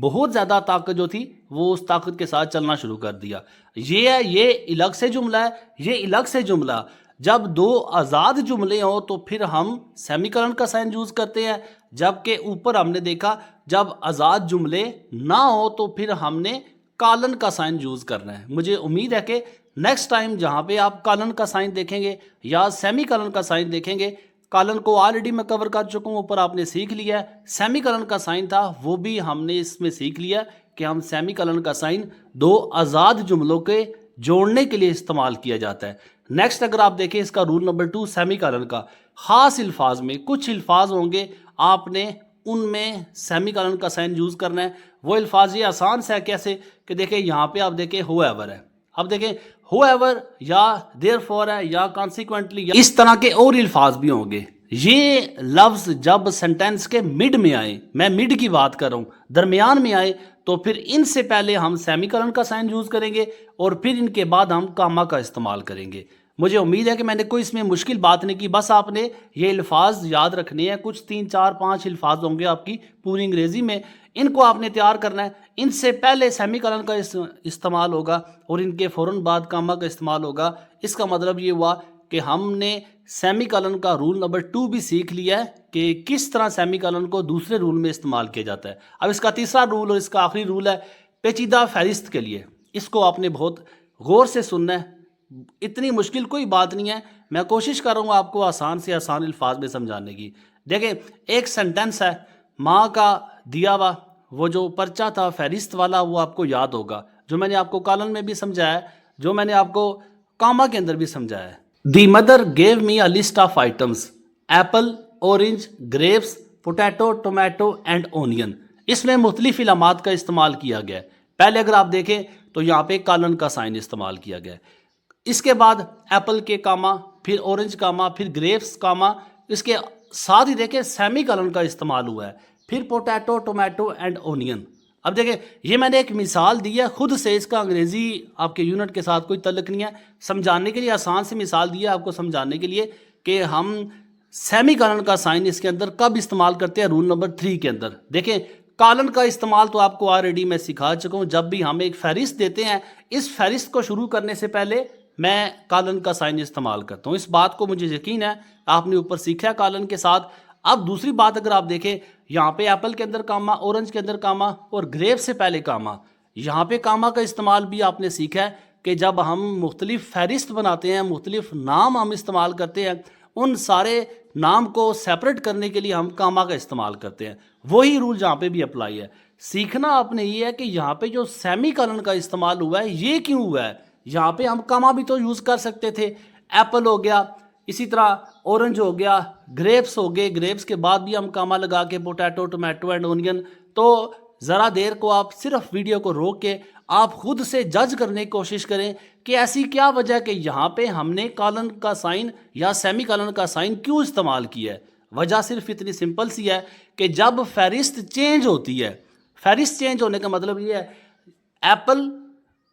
بہت زیادہ طاقت جو تھی وہ اس طاقت کے ساتھ چلنا شروع کر دیا۔ یہ ہے، یہ الگ سے جملہ ہے، یہ الگ سے جملہ۔ جب دو آزاد جملے ہوں تو پھر ہم سیمی کالن کا سائن یوز کرتے ہیں، جبکہ اوپر ہم نے دیکھا جب آزاد جملے نہ ہو تو پھر ہم نے کالن کا سائن یوز کرنا ہے۔ مجھے امید ہے کہ نیکسٹ ٹائم جہاں پہ آپ کالن کا سائن دیکھیں گے یا سیمی کالن کا سائن دیکھیں گے، کالن کو آلریڈی میں کور کر چکا ہوں، اوپر آپ نے سیکھ لیا ہے۔ سیمی کالن کا سائن تھا وہ بھی ہم نے اس میں سیکھ لیا کہ ہم سیمی کالن کا سائن دو آزاد جملوں کے جوڑنے کے لیے استعمال کیا جاتا ہے۔ نیکسٹ اگر آپ دیکھیں اس کا رول نمبر 2 سیمی کالن کا، خاص الفاظ میں کچھ الفاظ ہوں گے آپ نے ان میں سیمی کالن کا سائن یوز کرنا ہے۔ وہ الفاظ یہ آسان سے کیسے کہ دیکھیں یہاں پہ آپ دیکھیں ہو ایور ہے، اب دیکھیں ہو ایور یا دیر فور ہے یا کانسیکوینٹلی، اس طرح کے اور الفاظ بھی ہوں گے۔ یہ لفظ جب سینٹینس کے مڈ میں آئے، میں مڈ کی بات کر رہا ہوں، درمیان میں آئے تو پھر ان سے پہلے ہم سیمی کالن کا سائن یوز کریں گے اور پھر ان کے بعد ہم کاما کا استعمال کریں گے۔ مجھے امید ہے کہ میں نے کوئی اس میں مشکل بات نہیں کی، بس آپ نے یہ الفاظ یاد رکھنے ہیں، کچھ 3 4 5 الفاظ ہوں گے آپ کی پوری انگریزی میں، ان کو آپ نے تیار کرنا ہے۔ ان سے پہلے سیمی کالن کا استعمال ہوگا اور ان کے فوراً بعد کاما کا استعمال ہوگا۔ اس کا مطلب یہ ہوا کہ ہم نے سیمی کالن کا رول نمبر 2 بھی سیکھ لیا ہے کہ کس طرح سیمی کالن کو دوسرے رول میں استعمال کیا جاتا ہے۔ اب اس کا تیسرا رول اور اس کا آخری رول ہے پیچیدہ فہرست کے لیے۔ اس کو آپ نے بہت غور سے سننا ہے، اتنی مشکل کوئی بات نہیں ہے، میں کوشش کر رہا ہوں آپ کو آسان سے آسان الفاظ میں سمجھانے کی۔ دیکھیں ایک سینٹینس ہے، ماں کا دیا ہوا وہ جو پرچہ تھا فہرست والا، وہ آپ کو یاد ہوگا، جو میں نے آپ کو کالن میں بھی سمجھایا ہے، جو میں نے آپ کو کاما کے اندر بھی سمجھایا ہے۔ The mother gave me a list of items, apple, orange, grapes, potato, tomato and onion. اس میں مختلف علامات کا استعمال کیا گیا ہے۔ پہلے اگر آپ دیکھیں تو یہاں پہ کالن کا سائن استعمال کیا گیا ہے، اس کے بعد ایپل کے کاما، پھر اورنج کاما، پھر گریپس کاما، اس کے ساتھ ہی دیکھیں سیمی کالن کا استعمال ہوا ہے، پھر پوٹیٹو، ٹومیٹو اینڈ اونین۔ اب دیکھیں یہ میں نے ایک مثال دی ہے خود سے، اس کا انگریزی آپ کے یونٹ کے ساتھ کوئی تعلق نہیں ہے، سمجھانے کے لیے آسان سی مثال دی ہے آپ کو سمجھانے کے لیے کہ ہم سیمی کالن کا سائن اس کے اندر کب استعمال کرتے ہیں؟ رول نمبر 3 کے اندر دیکھیں کالن کا استعمال تو آپ کو آلریڈی میں سکھا چکا ہوں. جب بھی ہم ایک فہرست دیتے ہیں اس فہرست کو شروع کرنے سے پہلے میں کالن کا سائن استعمال کرتا ہوں. اس بات کو مجھے یقین ہے آپ نے اوپر سیکھا کالن کے ساتھ. اب دوسری بات اگر آپ دیکھیں یہاں پہ ایپل کے اندر کاما، اورنج کے اندر کاما اور گریپ سے پہلے کاما. یہاں پہ کاما کا استعمال بھی آپ نے سیکھا ہے کہ جب ہم مختلف فہرست بناتے ہیں، مختلف نام ہم استعمال کرتے ہیں، ان سارے نام کو سیپریٹ کرنے کے لیے ہم کاما کا استعمال کرتے ہیں. وہی رول جہاں پہ بھی اپلائی ہے. سیکھنا آپ نے یہ ہے کہ یہاں پہ جو سیمی کالن کا استعمال ہوا ہے یہ کیوں ہوا ہے. یہاں پہ ہم کاما بھی تو یوز کر سکتے تھے. ایپل ہو گیا، اسی طرح اورنج ہو گیا، گریپس ہو گئے، گریپس کے بعد بھی ہم کاما لگا کے پوٹیٹو، ٹومیٹو اینڈ اونین. تو ذرا دیر کو آپ صرف ویڈیو کو روک کے آپ خود سے جج کرنے کی کوشش کریں کہ ایسی کیا وجہ ہے کہ یہاں پہ ہم نے کالن کا سائن یا سیمی کالن کا سائن کیوں استعمال کیا ہے. وجہ صرف اتنی سمپل سی ہے کہ جب فہرست چینج ہوتی ہے، فہرست چینج ہونے کا مطلب یہ ہے ایپل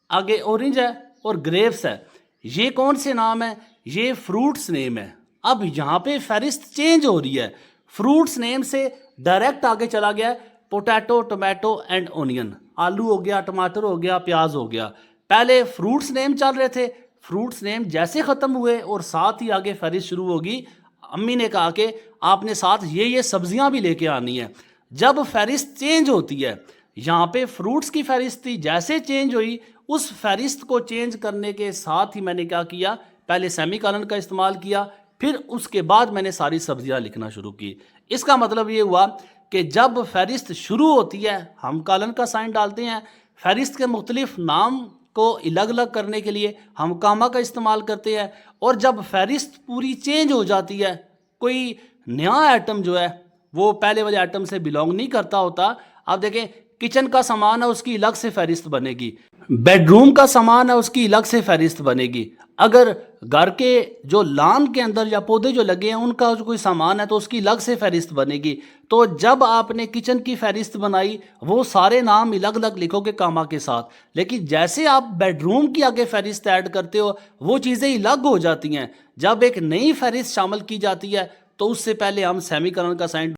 آگے اورنج ہے اور گریپس ہے، یہ کون سے نام ہے؟ یہ فروٹس نیم ہے. اب یہاں پہ فہرست چینج ہو رہی ہے، فروٹس نیم سے ڈائریکٹ آگے چلا گیا ہے پوٹیٹو، ٹومیٹو اینڈ اونین. آلو ہو گیا، ٹماٹر ہو گیا، پیاز ہو گیا. پہلے فروٹس نیم چل رہے تھے، فروٹس نیم جیسے ختم ہوئے اور ساتھ ہی آگے فہرست شروع ہوگی. امی نے کہا کہ آپ نے ساتھ یہ سبزیاں بھی لے کے آنی ہیں. جب فہرست چینج ہوتی ہے، یہاں پہ فروٹس کی فہرست تھی، جیسے چینج ہوئی اس فہرست کو چینج کرنے کے ساتھ ہی میں نے کیا کیا؟ پہلے سیمی کالن کا استعمال کیا، پھر اس کے بعد میں نے ساری سبزیاں لکھنا شروع کی. اس کا مطلب یہ ہوا کہ جب فہرست شروع ہوتی ہے ہم کالن کا سائن ڈالتے ہیں. فہرست کے مختلف نام کو الگ الگ کرنے کے لیے ہم کاما کا استعمال کرتے ہیں. اور جب فہرست پوری چینج ہو جاتی ہے، کوئی نیا آئٹم جو ہے وہ پہلے والے آئٹم سے بلونگ نہیں کرتا ہوتا. آپ دیکھیں کچن کا سامان ہے اس کی الگ سے فہرست بنے گی، بیڈ روم کا سامان ہے اس کی الگ سے فہرست بنے گی. اگر گھر کے جو لان کے اندر یا پودے جو لگے ہیں ان کا جو کوئی سامان ہے تو اس کی الگ سے فہرست بنے گی. تو جب آپ نے کچن کی فہرست بنائی وہ سارے نام الگ الگ لکھو گے کاما کے ساتھ، لیکن جیسے آپ بیڈ روم کی آگے فہرست ایڈ کرتے ہو وہ چیزیں الگ ہو جاتی ہیں. جب ایک نئی فہرست شامل کی جاتی ہے تو اس سے پہلے ہم سیمی کالن کا سائن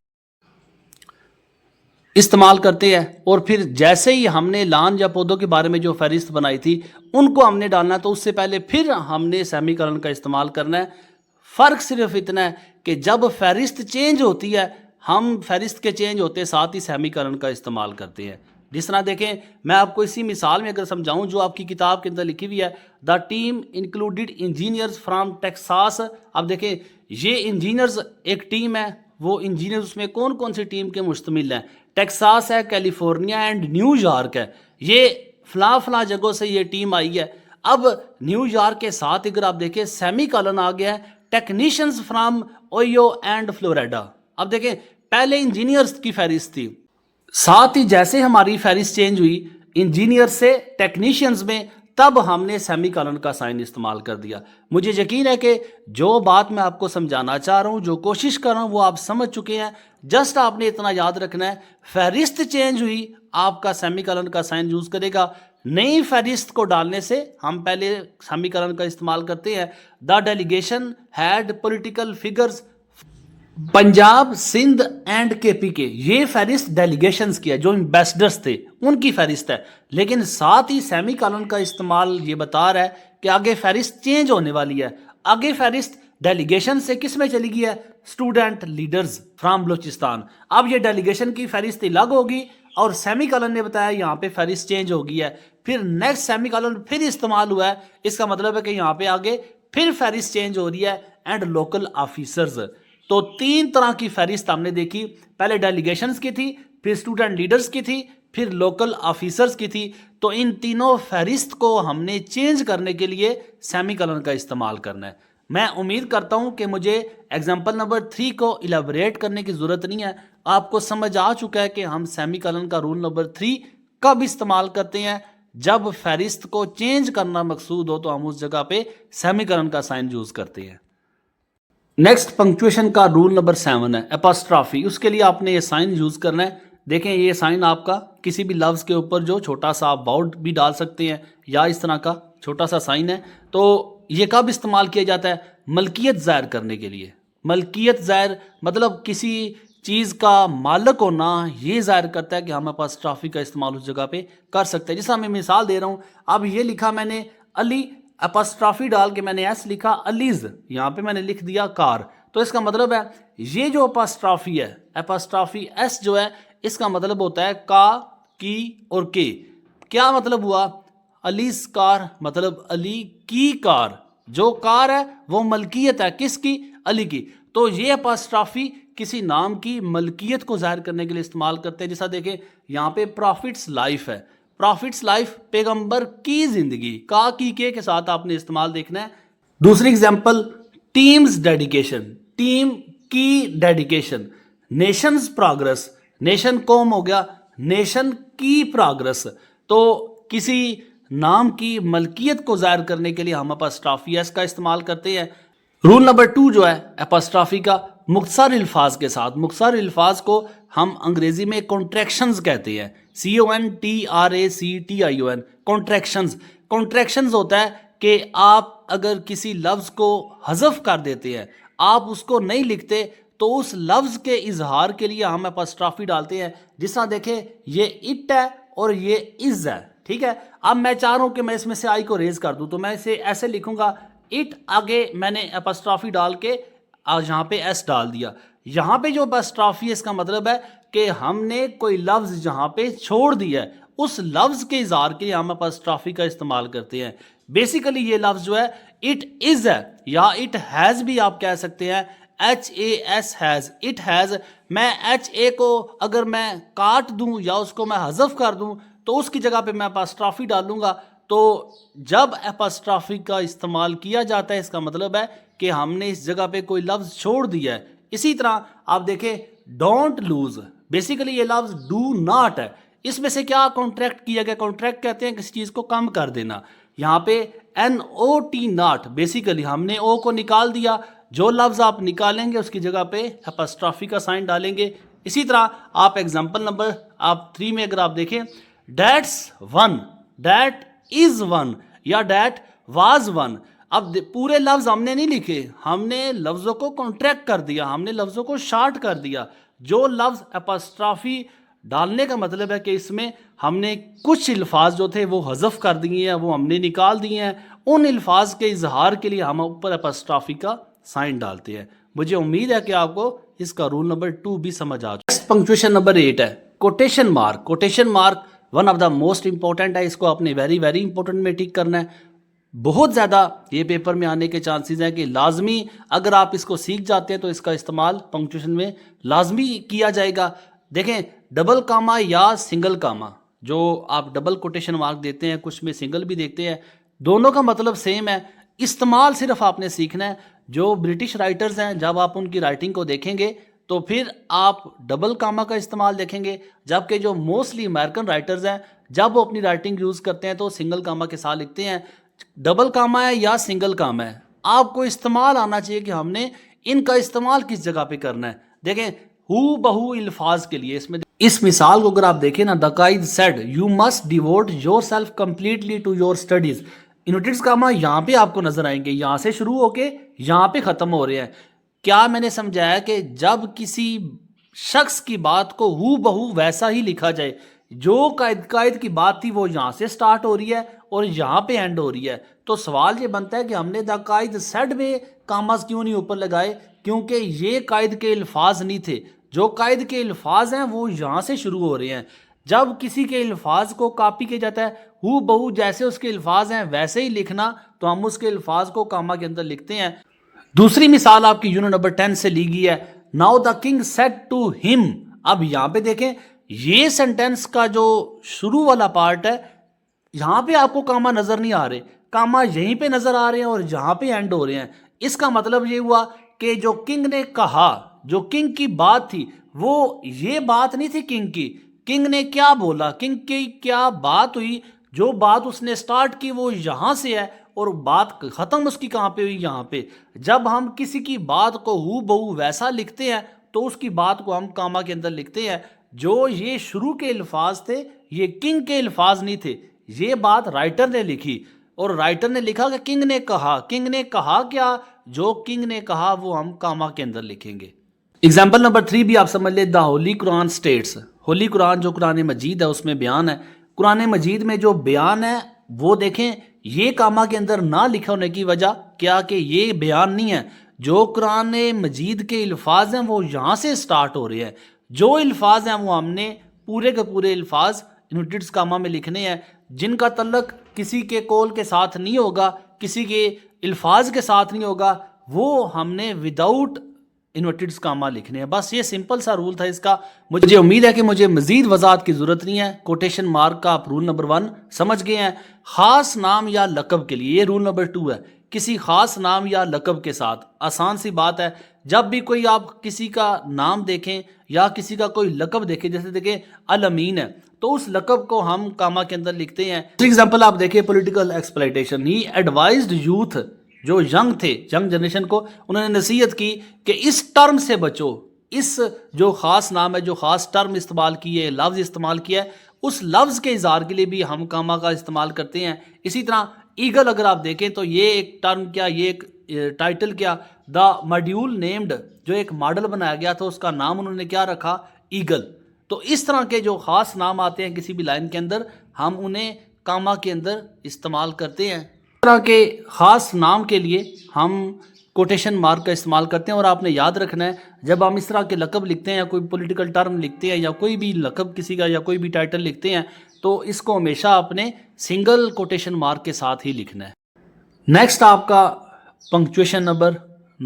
استعمال کرتے ہیں، اور پھر جیسے ہی ہم نے لان یا پودوں کے بارے میں جو فہرست بنائی تھی ان کو ہم نے ڈالنا ہے تو اس سے پہلے پھر ہم نے سیمی کالن کا استعمال کرنا ہے. فرق صرف اتنا ہے کہ جب فہرست چینج ہوتی ہے ہم فہرست کے چینج ہوتے ساتھ ہی سیمی کالن کا استعمال کرتے ہیں. جس طرح دیکھیں میں آپ کو اسی مثال میں اگر سمجھاؤں جو آپ کی کتاب کے اندر لکھی ہوئی ہے، the team included engineers from Texas. اب دیکھیں یہ انجینئرز ایک ٹیم ہے، وہ انجینئرز اس میں کون کون سی ٹیم کے مشتمل ہیں؟ ٹیکساس ہے، کیلیفورنیا اینڈ نیو یارک ہے. یہ فلاں فلاں جگہوں سے یہ ٹیم آئی ہے. اب نیو یارک کے ساتھ اگر آپ دیکھیں سیمی کالن آ گیا ہے technicians from Oyo and Florida. اب دیکھیں پہلے انجینئرز کی فہرست تھی، ساتھ ہی جیسے ہماری فہرست چینج ہوئی انجینئر سے ٹیکنیشینز میں، تب ہم نے سیمی کالن کا سائن استعمال کر دیا. مجھے یقین ہے کہ جو بات میں آپ کو سمجھانا چاہ رہا ہوں، جو کوشش کر رہا ہوں وہ آپ سمجھ چکے ہیں. جسٹ آپ نے اتنا یاد رکھنا ہے فہرست چینج ہوئی آپ کا سیمی کالن کا سائن یوز کرے گا. نئی فہرست کو ڈالنے سے ہم پہلے سیمی کالن کا استعمال کرتے ہیں. The delegation head political figures Punjab, Sindh and K P کے. یہ فہرست ڈیلیگیشنز کی ہے، جو امبیسڈرز تھے ان کی فہرست ہے. لیکن ساتھ ہی سیمی کالن کا استعمال یہ بتا رہا ہے کہ آگے فہرست چینج ہونے والی ہے. آگے فہرست ڈیلیگیشن سے کس میں چلی گئی ہے؟ Student leaders from Balochistan. اب یہ ڈیلیگیشن کی فہرست الگ ہوگی اور سیمی کالن نے بتایا یہاں پہ فہرست چینج ہو گئی ہے. پھر نیکسٹ سیمی کالن پھر استعمال ہوا ہے. اس کا مطلب ہے کہ یہاں پہ آگے پھر فہرست چینج ہو رہی ہے. And local officers. تو تین طرح کی فہرست ہم نے دیکھی، پہلے ڈیلیگیشنز کی تھی، پھر اسٹوڈنٹ لیڈرز کی تھی، پھر لوکل آفیسرز کی تھی. تو ان تینوں فہرست کو ہم نے چینج کرنے کے لیے سیمی کالن کا استعمال کرنا ہے. میں امید کرتا ہوں کہ مجھے ایگزامپل نمبر 3 کو ایلیبوریٹ کرنے کی ضرورت نہیں ہے. آپ کو سمجھ آ چکا ہے کہ ہم سیمی کالن کا رول نمبر 3 کب استعمال کرتے ہیں. جب فہرست کو چینج کرنا مقصود ہو تو ہم اس جگہ پہ سیمی کالن کا سائن یوز کرتے ہیں. نیکسٹ پنکچویشن کا رول نمبر 7 ہے اپاسٹرافی. اس کے لیے آپ نے یہ سائن یوز کرنا ہے. دیکھیں یہ سائن آپ کا کسی بھی لفظ کے اوپر جو چھوٹا سا آپ باؤڈ بھی ڈال سکتے ہیں یا اس طرح کا چھوٹا سا سائن ہے. تو یہ کب استعمال کیا جاتا ہے؟ ملکیت ظاہر کرنے کے لیے. ملکیت ظاہر مطلب کسی چیز کا مالک ہونا یہ ظاہر کرتا ہے کہ ہم اپاسٹرافی کا استعمال اس جگہ پہ کر سکتے ہیں. جیسا میں مثال دے رہا ہوں, اب یہ لکھا میں نے علی, اپاسٹرافی ڈال کے میں نے ایس لکھا علیز, یہاں پہ میں نے لکھ دیا کار. تو اس کا مطلب ہے یہ جو اپاسٹرافی ہے, اپاسٹرافی ایس جو ہے, اس کا مطلب ہوتا ہے کا, کی اور کے. کیا مطلب ہوا؟ علیز کار مطلب علی کی کار, جو کار ہے وہ ملکیت ہے کس کی؟ علی کی. تو یہ اپاسٹرافی کسی نام کی ملکیت کو ظاہر کرنے کے لیے استعمال کرتے ہیں. جیسا دیکھیں یہاں پہ پرافٹس لائف ہے, پرافٹس لائف پیغمبر کی زندگی, کا کی کے ساتھ آپ نے استعمال دیکھنا ہے. دوسری اگزامپل ٹیمز ڈیڈیکیشن, ٹیم کی ڈیڈیکیشن. نیشنز پروگرس, نیشن قوم ہو گیا, نیشن کی پروگرس. تو کسی نام کی ملکیت کو ظاہر کرنے کے لیے ہم اپاسٹرافی ایس کا استعمال کرتے ہیں. رول نمبر 2 جو ہے اپاسٹرافی کا, مختصر الفاظ کے ساتھ. مختصر الفاظ کو ہم انگریزی میں کنٹریکشنز کہتے ہیں, CONTRACTION, کنٹریکشنز. کنٹریکشنز ہوتا ہے کہ آپ اگر کسی لفظ کو حذف کر دیتے ہیں, آپ اس کو نہیں لکھتے, تو اس لفظ کے اظہار کے لیے ہم اپاسٹرافی ڈالتے ہیں. جس طرح دیکھیں یہ اٹ ہے اور یہ از ہے, ٹھیک ہے. اب میں چاہ رہا ہوں کہ میں اس میں سے آئی کو ریز کر دوں, تو میں اسے ایسے لکھوں گا اٹ, آگے میں نے اپاسٹرافی ڈال کے یہاں پہ ایس ڈال دیا. یہاں پہ جو اپاسٹرافی ہے اس کا مطلب ہے کہ ہم نے کوئی لفظ جہاں پہ چھوڑ دیا ہے, اس لفظ کے اظہار کے لیے ہم اپاسٹرافی کا استعمال کرتے ہیں. بیسیکلی یہ لفظ جو ہے اٹ از ہے, یا اٹ ہیز بھی آپ کہہ سکتے ہیں, HAS ہیز, اٹ ہیز. میں HA کو اگر میں کاٹ دوں یا اس کو میں حذف کر دوں تو اس کی جگہ پہ میں اپاسٹرافی ڈالوں گا. تو جب اپاسٹرافی کا استعمال کیا جاتا ہے اس کا مطلب ہے کہ ہم نے اس جگہ پہ کوئی لفظ چھوڑ دیا ہے. اسی طرح آپ دیکھیں ڈونٹ لوز, بیسیکلی یہ لفظ ڈو ناٹ ہے, اس میں سے کیا کانٹریکٹ کیا گیا؟ کانٹریکٹ کہتے ہیں کسی چیز کو کم کر دینا. یہاں پہ NOT ناٹ, بیسیکلی ہم نے او کو نکال دیا, جو لفظ آپ نکالیں گے اس کی جگہ پہ اپاسٹرافی کا سائن ڈالیں گے. اسی طرح آپ ایگزامپل نمبر 3 میں اگر آپ دیکھیں that's one, that is one یا دیٹ واز ون. اب پورے لفظ ہم نے نہیں لکھے, ہم نے لفظوں کو کانٹریکٹ کر دیا, ہم نے لفظوں کو شارٹ کر دیا. جو لفظ اپاسٹرافی ڈالنے کا مطلب ہے کہ اس میں ہم نے کچھ الفاظ جو تھے وہ حذف کر دیے ہیں, وہ ہم نے نکال دیے ہیں. ان الفاظ کے اظہار کے لیے ہم اوپر اپاسٹرافی کا سائن ڈالتے ہیں. مجھے امید ہے کہ آپ کو اس کا رول نمبر 2 بھی سمجھ آ جائے. نیکسٹ پنکچویشن نمبر 8 ہے quotation mark. Quotation mark one of the most important ہے, اس کو آپ نے ویری ویری امپورٹنٹ میں ٹک کرنا ہے. بہت زیادہ یہ پیپر میں آنے کے چانسز ہیں کہ لازمی اگر آپ اس کو سیکھ جاتے ہیں تو اس کا استعمال پنکچویشن میں لازمی کیا جائے گا. دیکھیں ڈبل کاما یا سنگل کاما, جو آپ ڈبل کوٹیشن مارک دیتے ہیں, کچھ میں سنگل بھی دیکھتے ہیں, دونوں کا مطلب سیم ہے. استعمال صرف آپ نے سیکھنا ہے. جو برٹش رائٹرز ہیں جب آپ ان کی رائٹنگ کو دیکھیں گے تو پھر آپ ڈبل کاما کا استعمال دیکھیں گے, جبکہ جو موسٹلی امریکن رائٹرز ہیں جب وہ اپنی رائٹنگ یوز کرتے ہیں تو سنگل کاما کے ساتھ لکھتے ہیں. ڈبل کاما ہے یا سنگل کاما ہے, آپ کو استعمال آنا چاہیے کہ ہم نے ان کا استعمال کس جگہ پہ کرنا ہے. دیکھیں ہو بہو الفاظ کے لیے اس مثال کو اگر آپ دیکھیں نا, the Quaid said you must devote yourself completely to your studies. Inverted comma یہاں پہ آپ کو نظر آئیں گے, یہاں سے شروع ہو کے یہاں پہ ختم ہو رہے ہیں. کیا میں نے سمجھایا کہ جب کسی شخص کی بات کو ہو بہو ویسا ہی لکھا جائے, جو قائد کی بات تھی وہ یہاں سے سٹارٹ ہو رہی ہے اور یہاں پہ اینڈ ہو رہی ہے, تو سوال یہ بنتا ہے کہ ہم نے دا قائد سیڈ میں کاماز کیوں نہیں اوپر لگائے؟ کیونکہ یہ قائد کے الفاظ نہیں تھے, جو قائد کے الفاظ ہیں وہ یہاں سے شروع ہو رہے ہیں. جب کسی کے الفاظ کو کاپی کیا جاتا ہے ہو بہو جیسے اس کے الفاظ ہیں ویسے ہی لکھنا, تو ہم اس کے الفاظ کو کاما کے اندر لکھتے ہیں. دوسری مثال آپ کی یونٹ نمبر 10 سے لی گئی ہے, now the king said to him. اب یہاں پہ دیکھیں یہ سینٹینس کا جو شروع والا پارٹ ہے یہاں پہ آپ کو کاما نظر نہیں آ رہے, کاما یہیں پہ نظر آ رہے ہیں اور یہاں پہ اینڈ ہو رہے ہیں. اس کا مطلب یہ ہوا کہ جو کنگ نے کہا, جو کنگ کی بات تھی وہ یہ بات نہیں تھی کنگ کی. کنگ نے کیا بولا, کنگ کی کیا بات ہوئی, جو بات اس نے سٹارٹ کی وہ یہاں سے ہے اور بات ختم اس کی کہاں پہ ہوئی, یہاں پہ. جب ہم کسی کی بات کو ہو بہو ویسا لکھتے ہیں تو اس کی بات کو ہم کاما کے اندر لکھتے ہیں. جو یہ شروع کے الفاظ تھے یہ کنگ کے الفاظ نہیں تھے, یہ بات رائٹر نے لکھی اور رائٹر نے لکھا کہ کنگ نے کہا. کنگ نے کہا کیا, جو کنگ نے کہا وہ ہم کاما کے اندر لکھیں گے. ایگزامپل نمبر 3 بھی آپ سمجھ لیں. دا ہولی قرآن اسٹیٹس. ہولی قرآن جو قرآن مجید ہے اس میں بیان ہے. قرآن مجید میں جو بیان ہے وہ دیکھیں یہ کاما کے اندر نہ لکھا ہونے کی وجہ کیا کہ یہ بیان نہیں ہے. جو قرآن مجید کے الفاظ ہیں وہ یہاں سے سٹارٹ ہو رہے ہیں. جو الفاظ ہیں وہ ہم نے پورے کے پورے الفاظ انورٹڈ کاما میں لکھنے ہیں جن کا تعلق کسی کے قول کے ساتھ نہیں ہوگا, کسی کے الفاظ کے ساتھ نہیں ہوگا, وہ ہم نے وداؤٹ انورٹڈ کاما لکھنے ہیں. بس یہ سمپل سا رول تھا اس کا. مجھے امید ہے کہ مجھے مزید وضاحت کی ضرورت نہیں ہے. کوٹیشن مارک کا آپ رول نمبر 1 سمجھ گئے ہیں. خاص نام یا لقب کے لیے یہ رول نمبر 2 ہے. کسی خاص نام یا لقب کے ساتھ آسان سی بات ہے, جب بھی کوئی آپ کسی کا نام دیکھیں یا کسی کا کوئی لقب دیکھیں, جیسے دیکھیں الامین ہے تو اس لقب کو ہم کاما کے اندر لکھتے ہیں. ایگزامپل آپ دیکھیں پولیٹیکل ایکسپلائٹیشن. ہی ایڈوائزڈ یوتھ, جو ینگ تھے, ینگ جنریشن کو انہوں نے نصیحت کی کہ اس ٹرم سے بچو. اس جو خاص نام ہے, جو خاص ٹرم استعمال کی ہے, لفظ استعمال کیا ہے, اس لفظ کے اظہار کے لیے بھی ہم کاما کا استعمال کرتے ہیں. اسی طرح ایگل اگر آپ دیکھیں تو یہ ایک ٹرم کیا, یہ ایک ٹائٹل کیا, دا ماڈیول نیمڈ, جو ایک ماڈل بنایا گیا تھا اس کا نام انہوں نے کیا رکھا, ایگل. تو اس طرح کے جو خاص نام آتے ہیں کسی بھی لائن کے اندر ہم انہیں کاما کے اندر استعمال کرتے ہیں. اس طرح کے خاص نام کے لیے ہم کوٹیشن مارک کا استعمال کرتے ہیں. اور آپ نے یاد رکھنا ہے جب ہم اس طرح کے لقب لکھتے ہیں یا کوئی پولیٹیکل ٹرم لکھتے ہیں یا کوئی بھی لقب کسی کا یا کوئی بھی ٹائٹل لکھتے ہیں تو اس کو ہمیشہ اپنے سنگل کوٹیشن مارک کے ساتھ ہی لکھنا ہے. نیکسٹ آپ کا پنکچویشن نمبر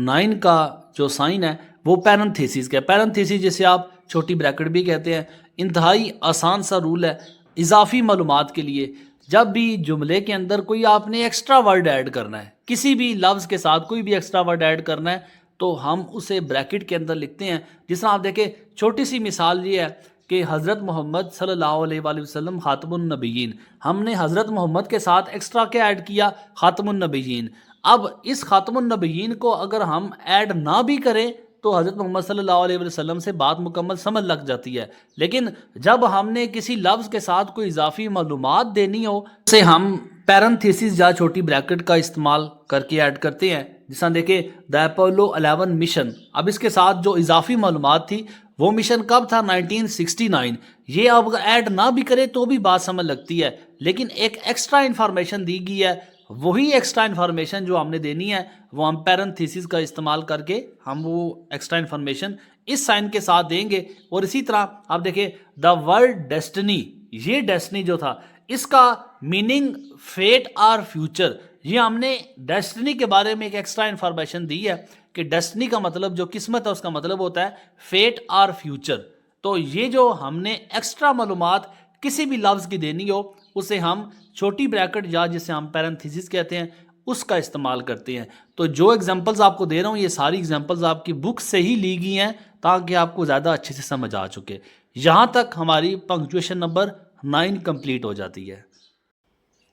9 کا جو سائن ہے وہ پیرنتھیسس کا ہے. پیرنتھیسس جسے آپ چھوٹی بریکٹ بھی کہتے ہیں, انتہائی آسان سا رول ہے. اضافی معلومات کے لیے جب بھی جملے کے اندر کوئی آپ نے ایکسٹرا ورڈ ایڈ کرنا ہے, کسی بھی لفظ کے ساتھ کوئی بھی ایکسٹرا ورڈ ایڈ کرنا ہے تو ہم اسے بریکٹ کے اندر لکھتے ہیں. جس طرح آپ دیکھیں چھوٹی سی مثال یہ ہے کہ حضرت محمد صلی اللہ علیہ وآلہ وسلم خاتم النبیین, ہم نے حضرت محمد کے ساتھ ایکسٹرا کیا ایڈ کیا, خاتم النبیین. اب اس خاتم النبیین کو اگر ہم ایڈ نہ بھی کریں تو حضرت محمد صلی اللہ علیہ وسلم سے بات مکمل سمجھ لگ جاتی ہے. لیکن جب ہم نے کسی لفظ کے ساتھ کوئی اضافی معلومات دینی ہو اسے ہم پیرنتھیسس یا چھوٹی بریکٹ کا استعمال کر کے ایڈ کرتے ہیں. جس طرح دیکھیں دا اپولو 11 مشن, اب اس کے ساتھ جو اضافی معلومات تھی وہ مشن کب تھا, 1969. یہ اب ایڈ نہ بھی کرے تو بھی بات سمجھ لگتی ہے, لیکن ایک ایکسٹرا انفارمیشن دی گئی ہے, وہی ایکسٹرا انفارمیشن جو ہم نے دینی ہے وہ ہم پیرنتھیسس کا استعمال کر کے ہم وہ ایکسٹرا انفارمیشن اس سائن کے ساتھ دیں گے. اور اسی طرح آپ دیکھیں دا ورڈ ڈیسٹنی, یہ ڈیسٹنی جو تھا اس کا میننگ فیٹ اور فیوچر, یہ ہم نے ڈیسٹنی کے بارے میں ایک ایکسٹرا انفارمیشن دی ہے کہ ڈیسٹنی کا مطلب جو قسمت ہے اس کا مطلب ہوتا ہے فیٹ اور فیوچر. تو یہ جو ہم نے ایکسٹرا معلومات کسی بھی لفظ کی دینی ہو اسے ہم چھوٹی بریکٹ یا جسے ہم پیرنتھیسس کہتے ہیں اس کا استعمال کرتے ہیں. تو جو ایگزامپلز آپ کو دے رہا ہوں یہ ساری ایگزامپلز آپ کی بک سے ہی لی گئی ہیں تاکہ آپ کو زیادہ اچھے سے سمجھ آ چکے. یہاں تک ہماری پنکچویشن نمبر 9 کمپلیٹ ہو جاتی ہے.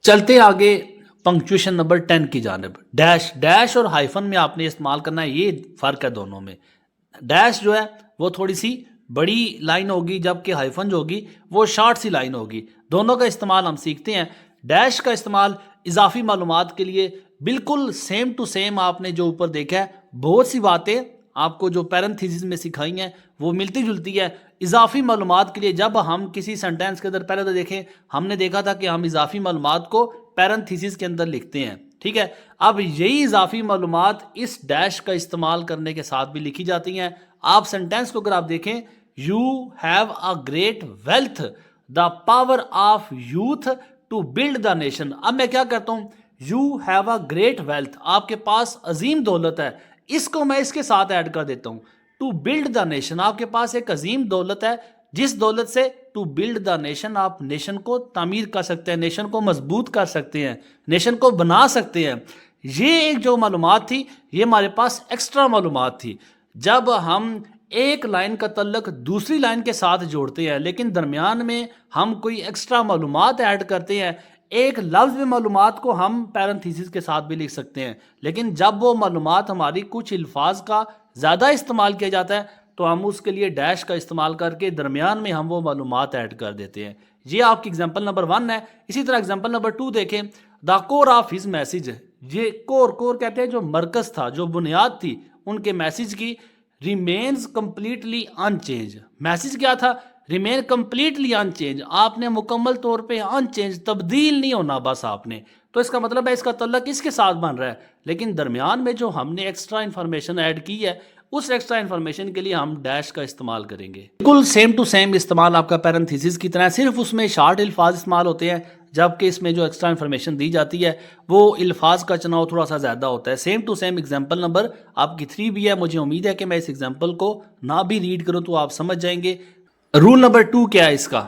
چلتے آگے پنکچویشن نمبر 10 کی جانب. ڈیش, ڈیش اور ہائفن میں آپ نے استعمال کرنا ہے, یہ فرق ہے دونوں میں. ڈیش جو ہے وہ تھوڑی سی بڑی لائن ہوگی جبکہ ہائفن جو ہوگی وہ شارٹ سی لائن ہوگی. دونوں کا استعمال ہم سیکھتے ہیں. ڈیش کا استعمال اضافی معلومات کے لیے بالکل سیم ٹو سیم آپ نے جو اوپر دیکھا ہے, بہت سی باتیں آپ کو جو پیرنتھیسس میں سکھائی ہیں وہ ملتی جلتی ہے. اضافی معلومات کے لیے جب ہم کسی سینٹینس کے اندر پہلے تو دیکھیں ہم نے دیکھا تھا کہ ہم اضافی معلومات کو پیرنتھیسس کے اندر لکھتے ہیں, ٹھیک ہے. اب یہی اضافی معلومات اس ڈیش کا استعمال کرنے کے ساتھ بھی لکھی جاتی ہیں. آپ سینٹینس کو اگر آپ دیکھیں you have a great wealth, the power of youth to build the nation. اب میں کیا کرتا ہوں, you have a great wealth, آپ کے پاس عظیم دولت ہے, اس کو میں اس کے ساتھ ایڈ کر دیتا ہوں. ٹو بلڈ دا نیشن, آپ کے پاس ایک عظیم دولت ہے جس دولت سے ٹو بلڈ دا نیشن آپ نیشن کو تعمیر کر سکتے ہیں, نیشن کو مضبوط کر سکتے ہیں, نیشن کو بنا سکتے ہیں. یہ ایک جو معلومات تھی یہ ہمارے پاس ایکسٹرا معلومات تھی. جب ہم ایک لائن کا تعلق دوسری لائن کے ساتھ جوڑتے ہیں لیکن درمیان میں ہم کوئی ایکسٹرا معلومات ایڈ کرتے ہیں, ایک لفظ میں معلومات کو ہم پیرنتھیسس کے ساتھ بھی لکھ سکتے ہیں, لیکن جب وہ معلومات ہماری کچھ الفاظ کا زیادہ استعمال کیا جاتا ہے تو ہم اس کے لیے ڈیش کا استعمال کر کے درمیان میں ہم وہ معلومات ایڈ کر دیتے ہیں. یہ آپ کی ایگزامپل نمبر 1 ہے. اسی طرح ایگزامپل نمبر 2 دیکھیں, دا کور آف ہز میسج, یہ کور کہتے ہیں جو مرکز تھا، جو بنیاد تھی ان کے میسج کی، remains completely in change. Message کیا تھا؟ Remain completely in change. آپ نے مکمل طور پہ ان چینج، تبدیل نہیں ہونا بس آپ نے. تو اس کا مطلب ہے اس کا تعلق اس کے ساتھ بن رہا ہے، لیکن درمیان میں جو ہم نے ایکسٹرا انفارمیشن ایڈ کی ہے اس ایکسٹرا انفارمیشن کے لیے ہم ڈیش کا استعمال کریں گے. بالکل سیم ٹو سیم استعمال آپ کا پیرنتھیسس کی طرح ہے، صرف اس میں شارٹ الفاظ استعمال ہوتے ہیں، جبکہ اس میں جو ایکسٹرا انفارمیشن دی جاتی ہے وہ الفاظ کا چناؤ تھوڑا سا زیادہ ہوتا ہے. Same to same example number آپ کی 3 بھی ہے. مجھے امید ہے کہ میں اس ایگزامپل کو نہ بھی ریڈ کروں تو آپ سمجھ جائیں گے. رول نمبر 2 کیا ہے اس کا؟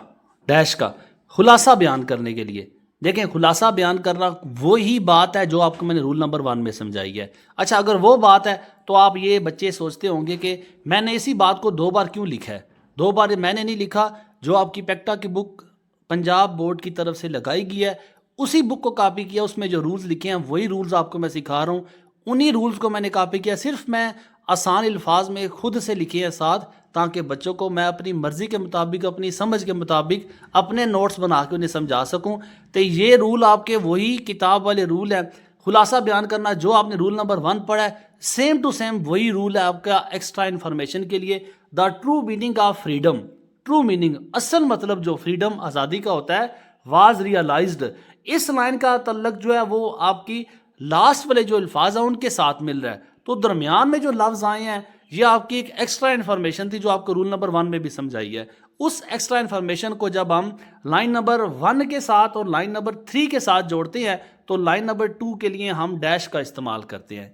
ڈیش کا خلاصہ بیان کرنے کے لیے. دیکھیں خلاصہ بیان کرنا وہی بات ہے جو آپ کو میں نے رول نمبر 1 میں سمجھائی ہے. اچھا اگر وہ بات ہے تو آپ یہ بچے سوچتے ہوں گے کہ میں نے اسی بات کو 2 بار کیوں لکھا ہے. 2 بار میں نے نہیں لکھا، جو آپ کی پیکٹا کی بک پنجاب بورڈ کی طرف سے لگائی گئی ہے اسی بک کو کاپی کیا، اس میں جو رولز لکھے ہیں وہی رولز آپ کو میں سکھا رہا ہوں، انہی رولز کو میں نے کاپی کیا. صرف میں آسان الفاظ میں خود سے لکھے ہیں ساتھ، تاکہ بچوں کو میں اپنی مرضی کے مطابق، اپنی سمجھ کے مطابق اپنے نوٹس بنا کے انہیں سمجھا سکوں. تو یہ رول آپ کے وہی کتاب والے رول ہیں. خلاصہ بیان کرنا جو آپ نے رول نمبر 1 پڑھا ہے سیم ٹو سیم وہی رول ہے آپ کا ایکسٹرا انفارمیشن کے لیے. The true meaning of freedom. True meaning اصل مطلب جو فریڈم آزادی کا ہوتا ہے واز ریئلائزڈ. اس لائن کا تعلق جو ہے وہ آپ کی لاسٹ والے جو الفاظ ہیں ان کے ساتھ مل رہا ہے. تو درمیان میں جو لفظ آئے ہیں یہ آپ کی ایک ایکسٹرا انفارمیشن تھی جو آپ کو رول نمبر 1 میں بھی سمجھائی ہے. اس ایکسٹرا انفارمیشن کو جب ہم لائن نمبر 1 کے ساتھ اور لائن نمبر 3 کے ساتھ جوڑتے ہیں تو لائن نمبر 2 کے لیے ہم ڈیش کا استعمال کرتے ہیں.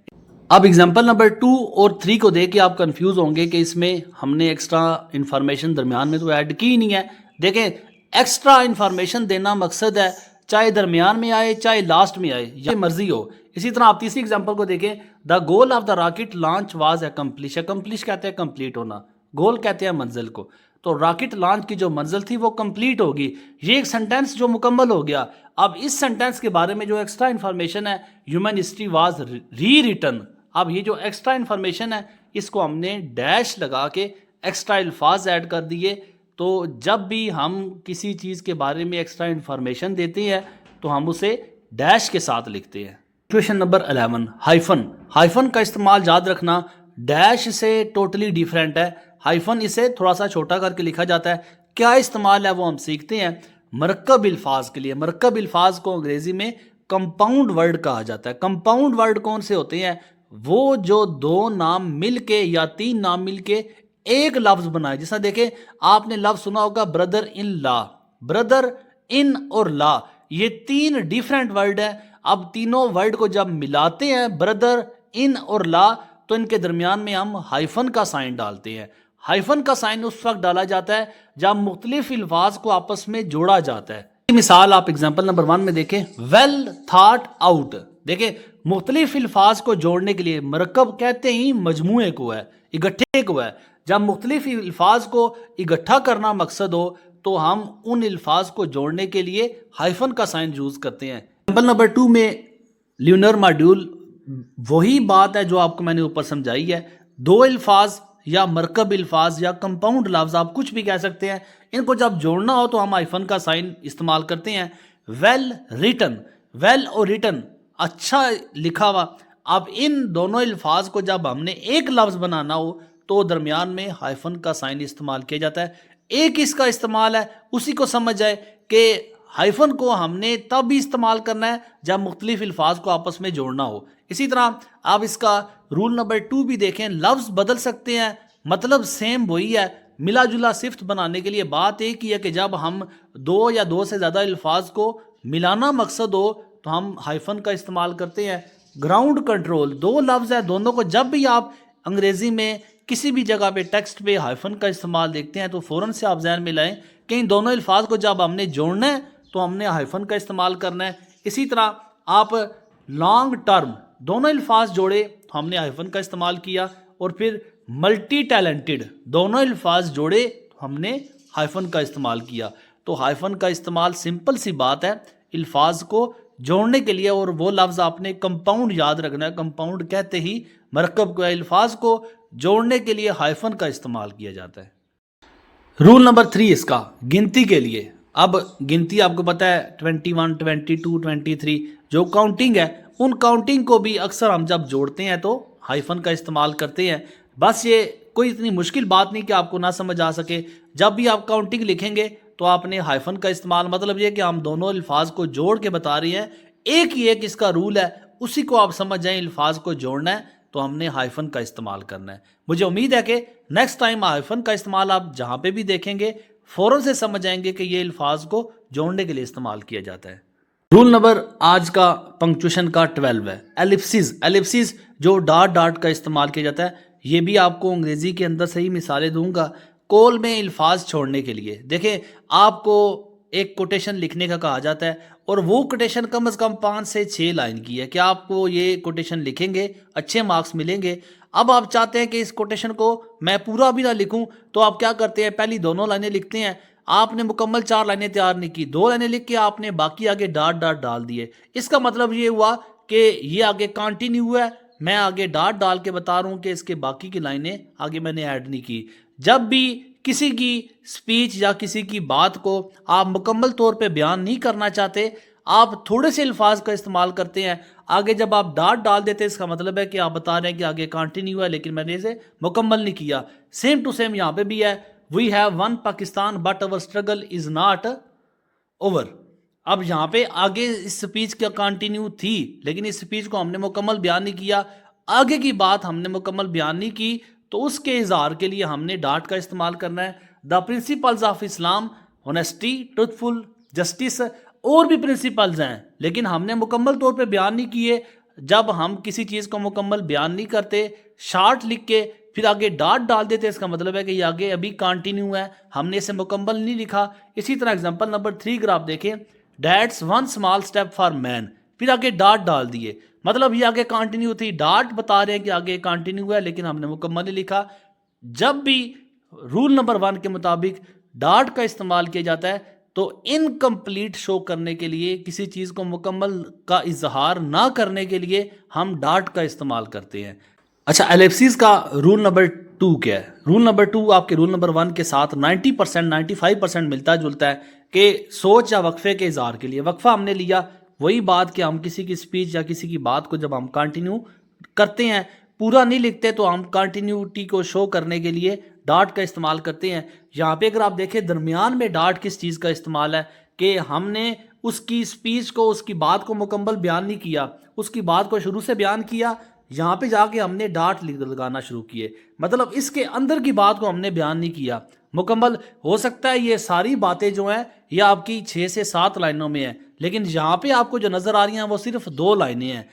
اب ایگزامپل نمبر 2 اور 3 کو دیکھ کے آپ کنفیوز ہوں گے کہ اس میں ہم نے ایکسٹرا انفارمیشن درمیان میں تو ایڈ کی نہیں ہے. دیکھیں ایکسٹرا انفارمیشن دینا مقصد ہے، چاہے درمیان میں آئے چاہے لاسٹ میں آئے یا مرضی ہو. اسی طرح آپ تیسری ایگزامپل کو دیکھیں. The goal of the rocket launch was accomplish. Accomplish کہتے ہیں کمپلیٹ ہونا، گول کہتے ہیں منزل کو. تو راکٹ لانچ کی جو منزل تھی وہ کمپلیٹ ہوگی. یہ ایک سنٹینس جو مکمل ہو گیا. اب اس سنٹینس کے بارے میں جو ایکسٹرا انفارمیشن ہے human history was rewritten. اب یہ جو ایکسٹرا انفارمیشن ہے اس کو ہم نے ڈیش لگا کے ایکسٹرا الفاظ ایڈ کر دیے. تو جب بھی ہم کسی چیز کے بارے میں ایکسٹرا انفارمیشن دیتے ہیں تو ہم اسے ڈیش کے ساتھ لکھتے ہیں. Question number 11 hyphen. ہائفن کا استعمال یاد رکھنا ڈیش سے ٹوٹلی ڈیفرنٹ ہے. ہائفن اسے تھوڑا سا چھوٹا کر کے لکھا جاتا ہے. کیا استعمال ہے وہ ہم سیکھتے ہیں. مرکب الفاظ کے لیے. مرکب الفاظ کو انگریزی میں کمپاؤنڈ ورڈ کہا جاتا ہے. کمپاؤنڈ ورڈ کون سے ہوتے ہیں؟ وہ جو 2 نام مل کے یا 3 نام مل کے ایک لفظ بنائے. جیسا دیکھیں آپ نے لفظ سنا ہوگا brother in law. Brother in اور لا یہ 3 ڈیفرنٹ ورڈ ہیں. اب تینوں ورڈ کو جب ملاتے ہیں بردر ان اور لا تو ان کے درمیان میں ہم ہائفن کا سائن ڈالتے ہیں. ہائفن کا سائن اس وقت ڈالا جاتا ہے جب مختلف الفاظ کو آپس میں جوڑا جاتا ہے. مثال آپ ایگزامپل نمبر 1 میں دیکھیں ویل تھاٹ آؤٹ. دیکھیں مختلف الفاظ کو جوڑنے کے لیے مرکب کہتے ہی مجموعے کو ہے، اکٹھے کو ہے. جب مختلف الفاظ کو اکٹھا کرنا مقصد ہو تو ہم ان الفاظ کو جوڑنے کے لیے ہائفن کا سائن یوز کرتے ہیں. ایگزامپل نمبر 2 میں لیونر ماڈیول وہی بات ہے جو آپ کو میں نے اوپر سمجھائی ہے. 2 الفاظ یا مرکب الفاظ یا کمپاؤنڈ لفظ آپ کچھ بھی کہہ سکتے ہیں، ان کو جب جوڑنا ہو تو ہم ہائفن کا سائن استعمال کرتے ہیں. Well written. ویل اور ریٹن اچھا لکھا ہوا. اب ان دونوں الفاظ کو جب ہم نے ایک لفظ بنانا ہو تو درمیان میں ہائفن کا سائن استعمال کیا جاتا ہے. ایک اس کا استعمال ہے اسی کو سمجھ جائے کہ ہائفن کو ہم نے تب بھی استعمال کرنا ہے جب مختلف الفاظ کو آپس میں جوڑنا ہو. اسی طرح آپ اس کا رول نمبر 2 بھی دیکھیں. لفظ بدل سکتے ہیں مطلب سیم وہی ہے. ملا جلا صفت بنانے کے لیے بات ایک ہی ہے کہ جب ہم 2 یا 2 سے زیادہ الفاظ کو ملانا مقصد ہو تو ہم ہائفن کا استعمال کرتے ہیں. گراؤنڈ کنٹرول 2 لفظ ہیں، دونوں کو جب بھی آپ انگریزی میں کسی بھی جگہ پہ ٹیکسٹ پہ ہائفن کا استعمال دیکھتے ہیں تو فوراً سے آپ ذہن میں لائیں کہ ان دونوں الفاظ کو جب ہم نے جوڑنا ہے تو ہم نے ہائفن کا استعمال کرنا ہے. اسی طرح آپ لانگ ٹرم 2 الفاظ جوڑے تو ہم نے ہائفن کا استعمال کیا. اور پھر ملٹی ٹیلنٹڈ 2 الفاظ جوڑے تو ہم نے ہائفن کا استعمال کیا. تو ہائفن کا استعمال سمپل سی بات ہے الفاظ کو جوڑنے کے لیے. اور وہ لفظ آپ نے کمپاؤنڈ یاد رکھنا ہے. کمپاؤنڈ کہتے ہی مرکب کو الفاظ کو جوڑنے کے لیے ہائفن کا استعمال کیا جاتا ہے. رول نمبر 3 اس کا گنتی کے لیے. اب گنتی آپ کو پتا ہے 21 22 23 جو کاؤنٹنگ ہے ان کاؤنٹنگ کو بھی اکثر ہم جب جوڑتے ہیں تو ہائفن کا استعمال کرتے ہیں. بس یہ کوئی اتنی مشکل بات نہیں کہ آپ کو نہ سمجھ آ سکے. جب بھی آپ کاؤنٹنگ لکھیں گے تو آپ نے ہائفن کا استعمال, مطلب یہ کہ ہم دونوں الفاظ کو جوڑ کے بتا رہے ہیں, ایک ہی ایک اس کا رول ہے, اسی کو آپ سمجھ جائیں, الفاظ کو جوڑنا ہے تو ہم نے ہائفن کا استعمال کرنا ہے. مجھے امید ہے کہ نیکسٹ ٹائم ہائفن کا استعمال آپ جہاں پہ بھی دیکھیں گے فوراً سے سمجھ جائیں گے کہ یہ الفاظ کو جوڑنے کے لیے استعمال کیا جاتا ہے. رول نمبر آج کا پنکچویشن کا 12 ہے ایلپسز جو ڈاٹ ڈاٹ کا استعمال کیا جاتا ہے. یہ بھی آپ کو انگریزی کے اندر صحیح مثالیں دوں گا کول میں الفاظ چھوڑنے کے لیے. دیکھیں آپ کو ایک کوٹیشن لکھنے کا کہا جاتا ہے اور وہ کوٹیشن کم از کم 5 سے 6 لائن کی ہے. کیا آپ کو یہ کوٹیشن لکھیں گے اچھے مارکس ملیں گے. اب آپ چاہتے ہیں کہ اس کوٹیشن کو میں پورا بھی نہ لکھوں تو آپ کیا کرتے ہیں, پہلی دونوں لائنیں لکھتے ہیں. آپ نے مکمل 4 لائنیں تیار نہیں کی, 2 لائنیں لکھ کے آپ نے باقی آگے ڈاٹ ڈاٹ ڈال دیے. اس کا مطلب یہ ہوا کہ یہ آگے کانٹینیو ہے, میں آگے ڈاٹ ڈال کے بتا رہا ہوں کہ اس کے باقی کی لائنیں آگے میں نے ایڈ نہیں کی. جب بھی کسی کی سپیچ یا کسی کی بات کو آپ مکمل طور پہ بیان نہیں کرنا چاہتے, آپ تھوڑے سے الفاظ کا استعمال کرتے ہیں. آگے جب آپ ڈاٹ ڈال دیتے اس کا مطلب ہے کہ آپ بتا رہے ہیں کہ آگے کنٹینیو ہے لیکن میں نے اسے مکمل نہیں کیا. سیم ٹو سیم یہاں پہ بھی ہے, we have won Pakistan but our struggle is not over. اب یہاں پہ آگے اس سپیچ کا کنٹینیو تھی لیکن اس سپیچ کو ہم نے مکمل بیان نہیں کیا, آگے کی بات ہم نے مکمل بیان نہیں کی, تو اس کے اظہار کے لیے ہم نے ڈاٹ کا استعمال کرنا ہے. The principles of Islam honesty, truthful, justice اور بھی پرنسپلز ہیں لیکن ہم نے مکمل طور پہ بیان نہیں کیے. جب ہم کسی چیز کو مکمل بیان نہیں کرتے, شارٹ لکھ کے پھر آگے ڈاٹ ڈال دیتے, اس کا مطلب ہے کہ یہ آگے ابھی کنٹینیو ہے, ہم نے اسے مکمل نہیں لکھا. اسی طرح اگزامپل نمبر 3 اگر آپ دیکھیں, that's one small step for man, پھر آگے ڈاٹ ڈال دیے, مطلب یہ آگے کنٹینیو تھی, ڈاٹ بتا رہے ہیں کہ آگے کنٹینیو ہے لیکن ہم نے مکمل نہیں لکھا. جب بھی رول نمبر 1 کے مطابق ڈاٹ کا استعمال کیا جاتا ہے تو انکمپلیٹ شو کرنے کے لیے, کسی چیز کو مکمل کا اظہار نہ کرنے کے لیے ہم ڈاٹ کا استعمال کرتے ہیں. اچھا, ایلپسز کا رول نمبر 2 کیا ہے؟ رول نمبر 2 آپ کے رول نمبر 1 کے ساتھ 90% 95% ملتا جلتا ہے کہ سوچ یا وقفے کے اظہار کے لیے. وقفہ ہم نے لیا, وہی بات کہ ہم کسی کی سپیچ یا کسی کی بات کو جب ہم کنٹینیو کرتے ہیں, پورا نہیں لکھتے, تو ہم کنٹینیوٹی کو شو کرنے کے لیے ڈاٹ کا استعمال کرتے ہیں. یہاں پہ اگر آپ دیکھیں درمیان میں ڈاٹ کس چیز کا استعمال ہے کہ ہم نے اس کی سپیچ کو, اس کی بات کو مکمل بیان نہیں کیا, اس کی بات کو شروع سے بیان کیا, یہاں پہ جا کے ہم نے ڈاٹ لگانا شروع کیے, مطلب اس کے اندر کی بات کو ہم نے بیان نہیں کیا مکمل. ہو سکتا ہے یہ ساری باتیں جو ہیں یہ آپ کی 6 سے 7 لائنوں میں ہیں لیکن یہاں پہ آپ کو جو نظر آ رہی ہیں وہ صرف 2 لائنیں ہیں.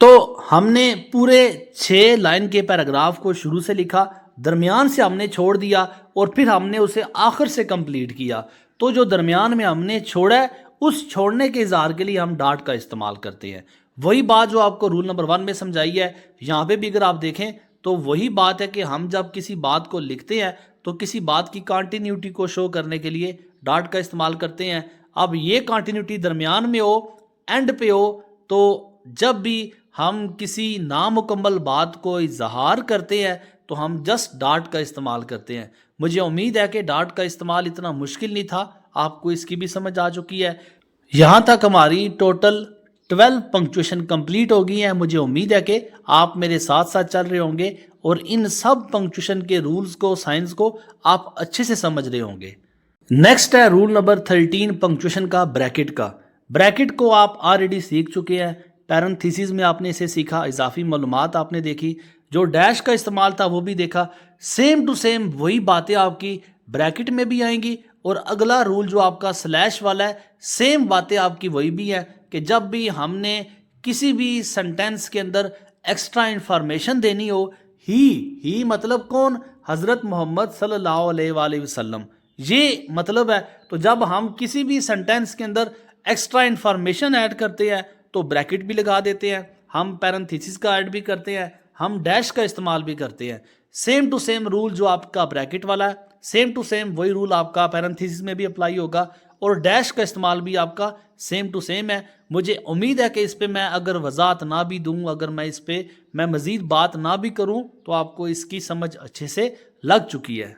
تو ہم نے پورے 6 لائن کے پیراگراف کو شروع سے لکھا, درمیان سے ہم نے چھوڑ دیا اور پھر ہم نے اسے آخر سے کمپلیٹ کیا. تو جو درمیان میں ہم نے چھوڑا ہے اس چھوڑنے کے اظہار کے لیے ہم ڈاٹ کا استعمال کرتے ہیں. وہی بات جو آپ کو رول نمبر 1 میں سمجھائی ہے, یہاں پہ بھی اگر آپ دیکھیں تو وہی بات ہے کہ ہم جب کسی بات کو لکھتے ہیں تو کسی بات کی کنٹینیوٹی کو شو کرنے کے لیے ڈاٹ کا استعمال کرتے ہیں. اب یہ کنٹینیوٹی درمیان میں ہو, اینڈ پہ ہو, تو جب بھی ہم کسی نامکمل بات کو اظہار کرتے ہیں تو ہم جسٹ ڈاٹ کا استعمال کرتے ہیں. مجھے امید ہے کہ ڈاٹ کا استعمال اتنا مشکل نہیں تھا, آپ کو اس کی بھی سمجھ آ چکی ہے. یہاں تک ہماری ٹوٹل 12 پنکچویشن کمپلیٹ ہو گئی ہیں. مجھے امید ہے کہ آپ میرے ساتھ ساتھ چل رہے ہوں گے اور ان سب پنکچویشن کے رولز کو, سائنس کو آپ اچھے سے سمجھ رہے ہوں گے. نیکسٹ ہے رول نمبر 13 پنکچویشن کا, بریکٹ کا. بریکٹ کو آپ آلریڈی سیکھ چکے ہیں, پیرنتھیسز میں آپ نے اسے سیکھا, اضافی معلومات آپ نے دیکھی, جو ڈیش کا استعمال تھا وہ بھی دیکھا. سیم ٹو سیم وہی باتیں آپ کی بریکٹ میں بھی آئیں گی, اور اگلا رول جو آپ کا سلیش والا ہے, سیم باتیں آپ کی وہی بھی ہیں کہ جب بھی ہم نے کسی بھی سنٹینس کے اندر ایکسٹرا انفارمیشن دینی ہو, ہی مطلب کون؟ حضرت محمد صلی اللہ علیہ وآلہ وسلم, یہ مطلب ہے. تو جب ہم کسی بھی سنٹینس کے اندر ایکسٹرا انفارمیشن ایڈ کرتے ہیں تو بریکٹ بھی لگا دیتے ہیں, ہم پیرنتھیسس کا ایڈ بھی کرتے ہیں, ہم ڈیش کا استعمال بھی کرتے ہیں. سیم ٹو سیم رول جو آپ کا بریکٹ والا ہے, سیم ٹو سیم وہی رول آپ کا پیرنتھیسس میں بھی اپلائی ہوگا, اور ڈیش کا استعمال بھی آپ کا سیم ٹو سیم ہے. مجھے امید ہے کہ اس پہ میں اگر وضاحت نہ بھی دوں, اگر میں اس پہ مزید بات نہ بھی کروں تو آپ کو اس کی سمجھ اچھے سے لگ چکی ہے.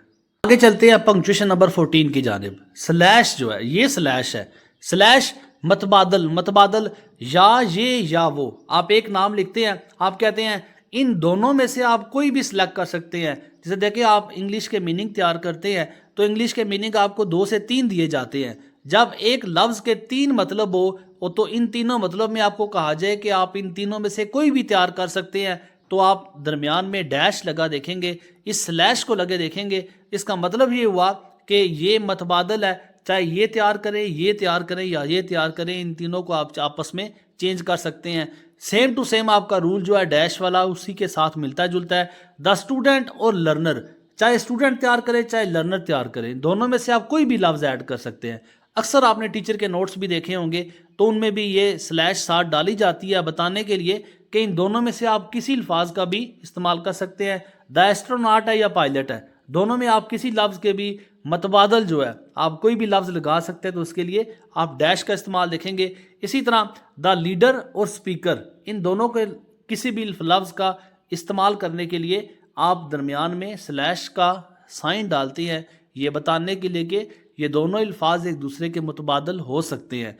آگے چلتے ہیں پنکچویشن نمبر 14 کی جانب. سلیش جو ہے, یہ سلیش ہے. سلیش متبادل، متبادل یا یہ یا وہ، آپ ایک نام لکھتے ہیں، آپ کہتے ہیں ان دونوں میں سے آپ کوئی بھی سلیکٹ کر سکتے ہیں. جیسے دیکھیں آپ انگلش کے میننگ تیار کرتے ہیں تو انگلش کے میننگ آپ کو 2 سے 3 دیے جاتے ہیں. جب ایک لفظ کے 3 مطلب ہو تو ان تینوں مطلب میں آپ کو کہا جائے کہ آپ ان تینوں میں سے کوئی بھی تیار کر سکتے ہیں، تو آپ درمیان میں ڈیش لگا دیکھیں گے، اس سلیش کو لگے دیکھیں گے. اس کا مطلب یہ ہوا کہ یہ متبادل ہے، چاہے یہ تیار کریں، یہ تیار کریں یا یہ تیار کریں، ان تینوں کو آپ آپس میں چینج کر سکتے ہیں. سیم ٹو سیم آپ کا رول جو ہے ڈیش والا اسی کے ساتھ ملتا جلتا ہے. دا اسٹوڈنٹ اور لرنر، چاہے اسٹوڈنٹ تیار کرے چاہے لرنر تیار کرے، دونوں میں سے آپ کوئی بھی لفظ ایڈ کر سکتے ہیں. اکثر آپ نے ٹیچر کے نوٹس بھی دیکھے ہوں گے تو ان میں بھی یہ سلیش ساتھ ڈالی جاتی ہے بتانے کے لیے کہ ان دونوں میں سے آپ کسی الفاظ کا بھی استعمال کر سکتے ہیں. دا ایسٹروناٹ ہے یا پائلٹ ہے، دونوں میں آپ کسی لفظ کے بھی متبادل جو ہے آپ کوئی بھی لفظ لگا سکتے ہیں، تو اس کے لیے آپ ڈیش کا استعمال دیکھیں گے. اسی طرح دا لیڈر اور اسپیکر، ان دونوں کے کسی بھی لفظ کا استعمال کرنے کے لیے آپ درمیان میں سلیش کا سائن ڈالتے ہیں، یہ بتانے کے لیے کہ یہ دونوں الفاظ ایک دوسرے کے متبادل ہو سکتے ہیں.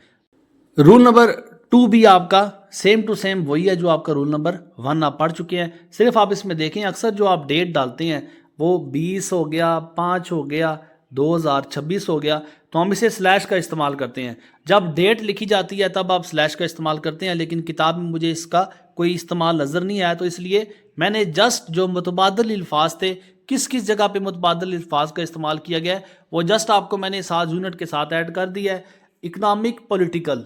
رول نمبر 2 بھی آپ کا سیم ٹو سیم وہی ہے جو آپ کا رول نمبر 1 آپ پڑھ چکے ہیں. صرف آپ اس میں دیکھیں اکثر جو آپ ڈیٹ ڈالتے ہیں وہ 20 ہو گیا، 5 ہو گیا، 2026 ہو گیا، تو ہم اسے سلیش کا استعمال کرتے ہیں. جب ڈیٹ لکھی جاتی ہے تب آپ سلیش کا استعمال کرتے ہیں، لیکن کتاب میں مجھے اس کا کوئی استعمال نظر نہیں آیا، تو اس لیے میں نے جسٹ جو متبادل الفاظ تھے کس کس جگہ پہ متبادل الفاظ کا استعمال کیا گیا ہے وہ جسٹ آپ کو میں نے 7 یونٹ کے ساتھ ایڈ کر دیا ہے. اکنامک، پولیٹیکل،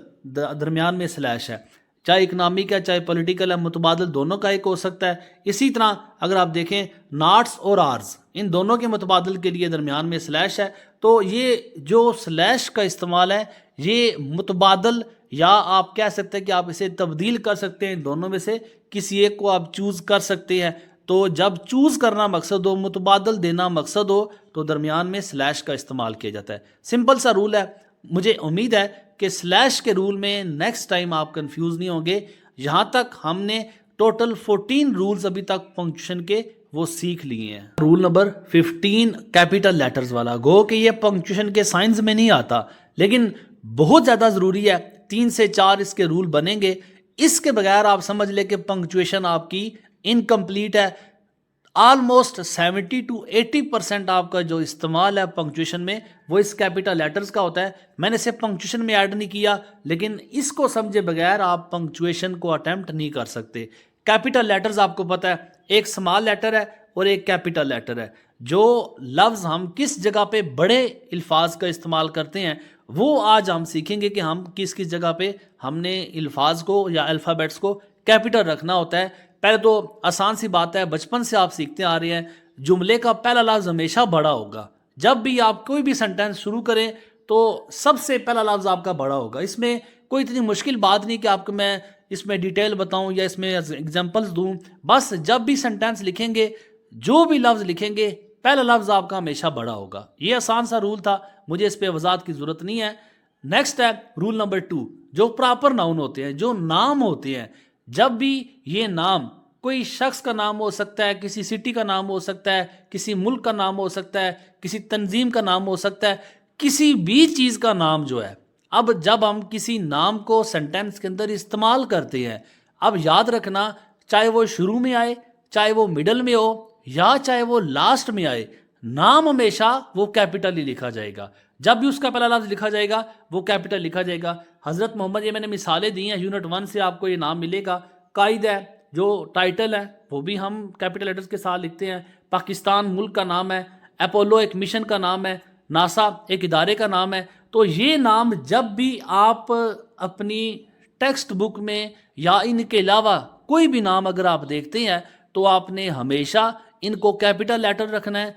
درمیان میں سلیش ہے، چاہے اکنامک ہے چاہے پولیٹیکل ہے، متبادل دونوں کا ایک ہو سکتا ہے. اسی طرح اگر آپ دیکھیں ناٹس اور آرز، ان دونوں کے متبادل کے لیے درمیان میں سلیش ہے. تو یہ جو سلیش کا استعمال ہے یہ متبادل، یا آپ کہہ سکتے ہیں کہ آپ اسے تبدیل کر سکتے ہیں، دونوں میں سے کسی ایک کو آپ چوز کر سکتے ہیں. تو جب چوز کرنا مقصد ہو، متبادل دینا مقصد ہو، تو درمیان میں سلیش کا استعمال کیا جاتا ہے. سمپل سا رول ہے. مجھے امید ہے کہ سلیش کے رول میں نیکسٹ ٹائم آپ کنفیوز نہیں ہوں گے. یہاں تک ہم نے ٹوٹل 14 رولز ابھی تک پنکچویشن کے وہ سیکھ لیے ہیں. رول نمبر 15 کیپیٹل لیٹرز والا، گو کہ یہ پنکچویشن کے سائنس میں نہیں آتا لیکن بہت زیادہ ضروری ہے. 3 سے 4 اس کے رول بنیں گے، اس کے بغیر آپ سمجھ لیں کہ پنکچویشن آپ کی انکمپلیٹ ہے. آلموسٹ 70 to 80% آپ کا جو استعمال ہے پنکچویشن میں وہ اس کیپیٹل لیٹرز کا ہوتا ہے. میں نے اسے پنکچویشن میں ایڈ نہیں کیا، لیکن اس کو سمجھے بغیر آپ پنکچویشن کو اٹیمپٹ نہیں کر سکتے. کیپیٹل لیٹرز آپ کو پتہ ہے ایک سمال لیٹر ہے اور ایک کیپیٹل لیٹر ہے. جو لفظ ہم کس جگہ پہ بڑے الفاظ کا استعمال کرتے ہیں وہ آج ہم سیکھیں گے کہ ہم کس کس جگہ پہ ہم نے الفاظ کو یا الفابیٹس کو کیپیٹل رکھنا ہوتا ہے. پہلے تو آسان سی بات ہے، بچپن سے آپ سیکھتے آ رہے ہیں جملے کا پہلا لفظ ہمیشہ بڑا ہوگا. جب بھی آپ کوئی بھی سنٹینس شروع کریں تو سب سے پہلا لفظ آپ کا بڑا ہوگا. اس میں کوئی اتنی مشکل بات نہیں کہ آپ کو میں اس میں ڈیٹیل بتاؤں یا اس میں ایگزامپلس دوں. بس جب بھی سنٹینس لکھیں گے، جو بھی لفظ لکھیں گے، پہلا لفظ آپ کا ہمیشہ بڑا ہوگا. یہ آسان سا رول تھا، مجھے اس پہ وضاحت کی ضرورت نہیں ہے. نیکسٹ ہے رول نمبر 2، جو پراپر ناؤن ہوتے ہیں، جو نام ہوتے ہیں. جب بھی یہ نام کوئی شخص کا نام ہو سکتا ہے، کسی سٹی کا نام ہو سکتا ہے، کسی ملک کا نام ہو سکتا ہے، کسی تنظیم کا نام ہو سکتا ہے، کسی بھی چیز کا نام جو ہے. اب جب ہم کسی نام کو سینٹینس کے اندر استعمال کرتے ہیں، اب یاد رکھنا چاہے وہ شروع میں آئے، چاہے وہ مڈل میں ہو یا چاہے وہ لاسٹ میں آئے، نام ہمیشہ وہ کیپیٹل ہی لکھا جائے گا. جب بھی اس کا پہلا لفظ لکھا جائے گا وہ کیپیٹل لکھا جائے گا. حضرت محمد، یہ میں نے مثالیں دی ہیں، یونٹ 1 سے آپ کو یہ نام ملے گا. قائد ہے، جو ٹائٹل ہے وہ بھی ہم کیپیٹل لیٹرز کے ساتھ لکھتے ہیں. پاکستان ملک کا نام ہے، اپولو ایک مشن کا نام ہے، ناسا ایک ادارے کا نام ہے. تو یہ نام جب بھی آپ اپنی ٹیکسٹ بک میں یا ان کے علاوہ کوئی بھی نام اگر آپ دیکھتے ہیں تو آپ نے ہمیشہ ان کو کیپیٹل لیٹر رکھنا ہے،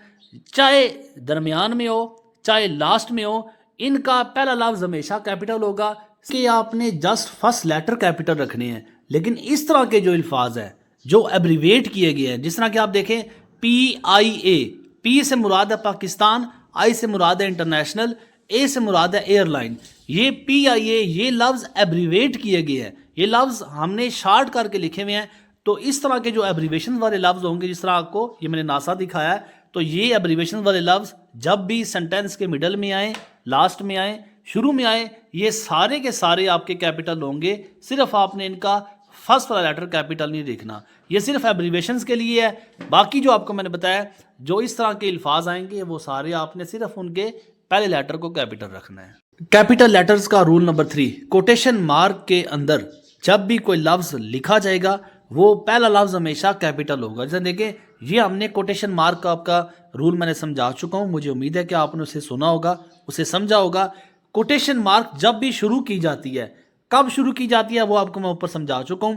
چاہے درمیان میں ہو چاہے لاسٹ میں ہو. ان کا پہلا لفظ ہمیشہ کیپیٹل ہوگا کہ آپ نے جسٹ فرسٹ لیٹر کیپیٹل رکھنے ہیں. لیکن اس طرح کے جو الفاظ ہیں جو ایبریویٹ کیے گئے ہیں، جس طرح کہ آپ دیکھیں PIA، پی سے مراد ہے پاکستان، آئی سے مراد ہے انٹرنیشنل، اے سے مراد ہے ایئر لائن. یہ PIA یہ لفظ ایبریویٹ کیے گئے ہیں، یہ لفظ ہم نے شارٹ کر کے لکھے ہوئے ہیں. تو اس طرح کے جو ایبریویشن والے لفظ ہوں گے، جس طرح آپ کو یہ میں نے ناسا دکھایا ہے، تو یہ ایبریویشن والے لفظ جب بھی سنٹینس کے مڈل میں آئیں، لاسٹ میں آئیں شروع میں آئے یہ سارے کے سارے آپ کے کیپٹل ہوں گے، صرف آپ نے ان کا فرسٹ والا لیٹر کیپٹل نہیں دیکھنا، یہ صرف ایبریویشنز کے لیے ہے۔ باقی جو آپ کو میں نے بتایا جو اس طرح کے الفاظ آئیں گے وہ سارے آپ نے صرف ان کے پہلے لیٹر کو کیپٹل رکھنا ہے۔ کیپٹل لیٹرز کا رول نمبر 3، کوٹیشن مارک کے اندر جب بھی کوئی لفظ لکھا جائے گا وہ پہلا لفظ ہمیشہ کیپٹل ہوگا۔ جیسے دیکھیں یہ ہم نے کوٹیشن مارک کا آپ کا رول میں نے سمجھا چکا ہوں، مجھے امید ہے کہ آپ نے اسے سنا ہوگا، اسے سمجھا ہوگا۔ کوٹیشن مارک جب بھی شروع کی جاتی ہے، کب شروع کی جاتی ہے وہ آپ کو میں اوپر سمجھا چکا ہوں۔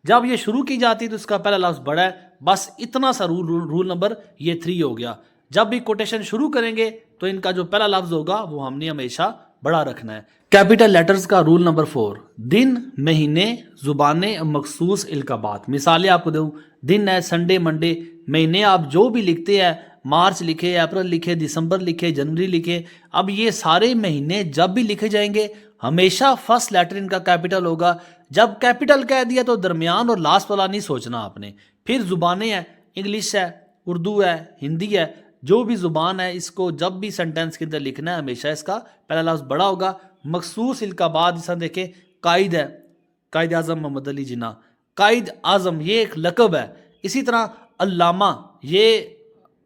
جب یہ شروع کی جاتی ہے تو اس کا پہلا لفظ بڑا ہے، بس اتنا سا رول نمبر یہ 3 ہو گیا۔ جب بھی کوٹیشن شروع کریں گے تو ان کا جو پہلا لفظ ہوگا وہ ہم نے ہمیشہ بڑا رکھنا ہے۔ کیپٹل لیٹرز کا رول نمبر 4، دن، مہینے، زبانیں، مخصوص القابات۔ مثالیں آپ کو دوں، دن ہے سنڈے منڈے، مہینے آپ جو بھی لکھتے ہیں، مارچ لکھے، اپریل لکھے، دسمبر لکھے، جنوری لکھے، اب یہ سارے مہینے جب بھی لکھے جائیں گے ہمیشہ فرسٹ لیٹر ان کا کیپٹل ہوگا۔ جب کیپٹل کہہ دیا تو درمیان اور لاسٹ والا نہیں سوچنا آپ نے۔ پھر زبانیں ہیں، انگلش ہے، اردو ہے، ہندی ہے، جو بھی زبان ہے اس کو جب بھی سنٹینس کے اندر لکھنا ہے ہمیشہ اس کا پہلا لفظ بڑا ہوگا۔ مخصوص القابات جیسا دیکھیں قائد ہے، قائد اعظم محمد علی جناح، قائد اعظم یہ ایک لقب ہے۔ اسی طرح علامہ، یہ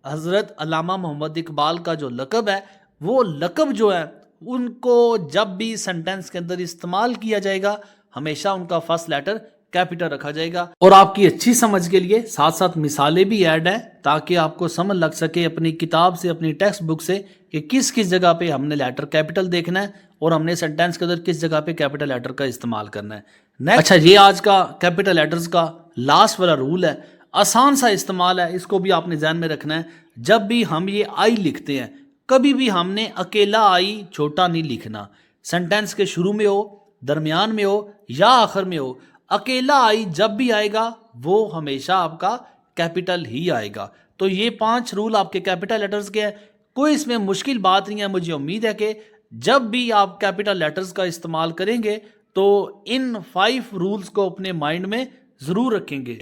حضرت علامہ محمد اقبال کا جو لقب ہے، وہ لقب جو ہے ان کو جب بھی سنٹینس کے اندر استعمال کیا جائے گا ہمیشہ ان کا فرسٹ لیٹر کیپٹل رکھا جائے گا۔ اور آپ کی اچھی سمجھ کے لیے ساتھ ساتھ مثالیں بھی ایڈ ہیں تاکہ آپ کو سمجھ لگ سکے اپنی کتاب سے، اپنی ٹیکسٹ بک سے کہ کس کس جگہ پہ ہم نے لیٹر کیپٹل دیکھنا ہے اور ہم نے سینٹینس کے اندر کس جگہ پہ کیپٹل لیٹر کا استعمال کرنا ہے۔ اچھا، یہ آج کا کیپٹل لیٹرز کا لاسٹ والا رول ہے، آسان سا استعمال ہے، اس کو بھی آپ نے ذہن میں رکھنا ہے۔ جب بھی ہم یہ آئی لکھتے ہیں کبھی بھی ہم نے اکیلا آئی چھوٹا نہیں لکھنا، سینٹینس کے شروع میں ہو، درمیان میں ہو یا آخر میں ہو، اکیلا آئی جب بھی آئے گا وہ ہمیشہ آپ کا کیپٹل ہی آئے گا۔ تو یہ 5 رول آپ کے کیپٹل لیٹرز کے ہیں، کوئی اس میں مشکل بات نہیں ہے۔ مجھے امید ہے کہ جب بھی آپ کیپٹل لیٹرز کا استعمال کریں گے تو ان 5 رولز کو اپنے مائنڈ میں ضرور رکھیں گے۔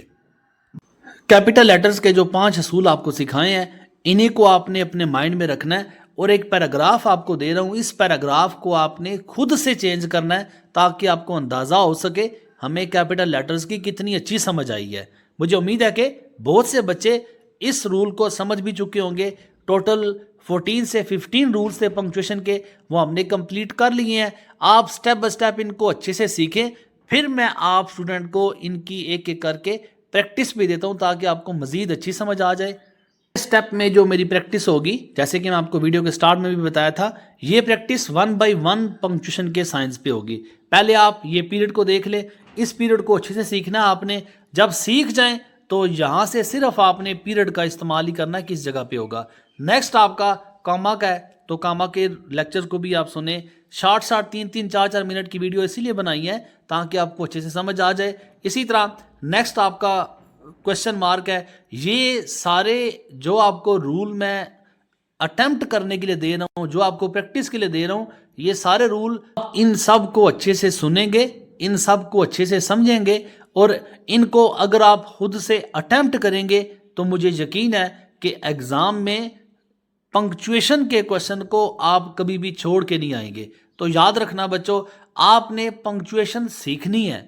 کیپٹل لیٹرز کے جو 5 اصول آپ کو سکھائے ہیں انہیں کو آپ نے اپنے مائنڈ میں رکھنا ہے، اور ایک پیراگراف آپ کو دے رہا ہوں، اس پیراگراف کو آپ نے خود سے چینج کرنا ہے تاکہ آپ کو اندازہ ہو سکے ہمیں کیپٹل لیٹرز کی کتنی اچھی سمجھ آئی ہے۔ مجھے امید ہے کہ بہت سے بچے اس رول کو سمجھ بھی چکے ہوں گے۔ ٹوٹل 14 سے 15 رولز تھے پنکچویشن کے، وہ ہم نے کمپلیٹ کر لیے ہیں۔ آپ سٹیپ بائی سٹیپ ان کو اچھے سے سیکھیں، پھر میں آپ اسٹوڈنٹ کو ان کی ایک ایک کر کے پریکٹس بھی دیتا ہوں تاکہ آپ کو مزید اچھی سمجھ آ جائے۔ سٹیپ میں جو میری پریکٹس ہوگی، جیسے کہ میں آپ کو ویڈیو کے سٹارٹ میں بھی بتایا تھا، یہ پریکٹس 1 بائی 1 پنکچویشن کے سائنس پہ ہوگی۔ پہلے آپ یہ پیریڈ کو دیکھ لیں، اس پیریڈ کو اچھے سے سیکھنا ہے آپ نے۔ جب سیکھ جائیں تو یہاں سے صرف آپ نے پیریڈ کا استعمال ہی کرنا ہے کس جگہ پہ ہوگا۔ نیکسٹ آپ کا کاما کا ہے، تو کاما کے لیکچر کو بھی آپ سنیں۔ شارٹ 3-3 4-4 منٹ کی ویڈیو اسی لیے بنائی ہے تاکہ آپ کو اچھے سے سمجھ آ جائے۔ اسی طرح نیکسٹ آپ کا کوشچن مارک ہے، یہ سارے جو آپ کو رول میں اٹیمپٹ کرنے کے لیے دے رہا ہوں، جو آپ کو پریکٹس کے لیے دے رہا ہوں، یہ سارے رول ان سب کو اچھے سے سنیں گے، ان سب کو اچھے سے سمجھیں گے، اور ان کو اگر آپ خود سے اٹیمپٹ کریں گے تو مجھے یقین ہے کہ ایگزام میں پنکچویشن کے کوشچن کو آپ کبھی بھی چھوڑ کے نہیں آئیں گے۔ تو یاد رکھنا بچوں، آپ نے پنکچویشن سیکھنی ہے،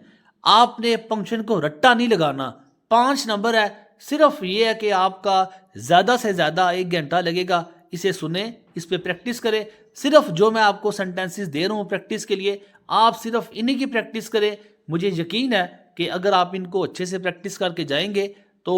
آپ نے پنکچویشن کو رٹا نہیں لگانا۔ 5 نمبر ہے، صرف یہ ہے کہ آپ کا زیادہ سے زیادہ 1 گھنٹہ لگے گا، اسے سنیں، اس پہ پریکٹس کریں۔ صرف جو میں آپ کو سنٹینسز دے رہا ہوں پریکٹس کے لیے، آپ صرف انہی کی پریکٹس کریں۔ مجھے یقین ہے کہ اگر آپ ان کو اچھے سے پریکٹس کر کے جائیں گے تو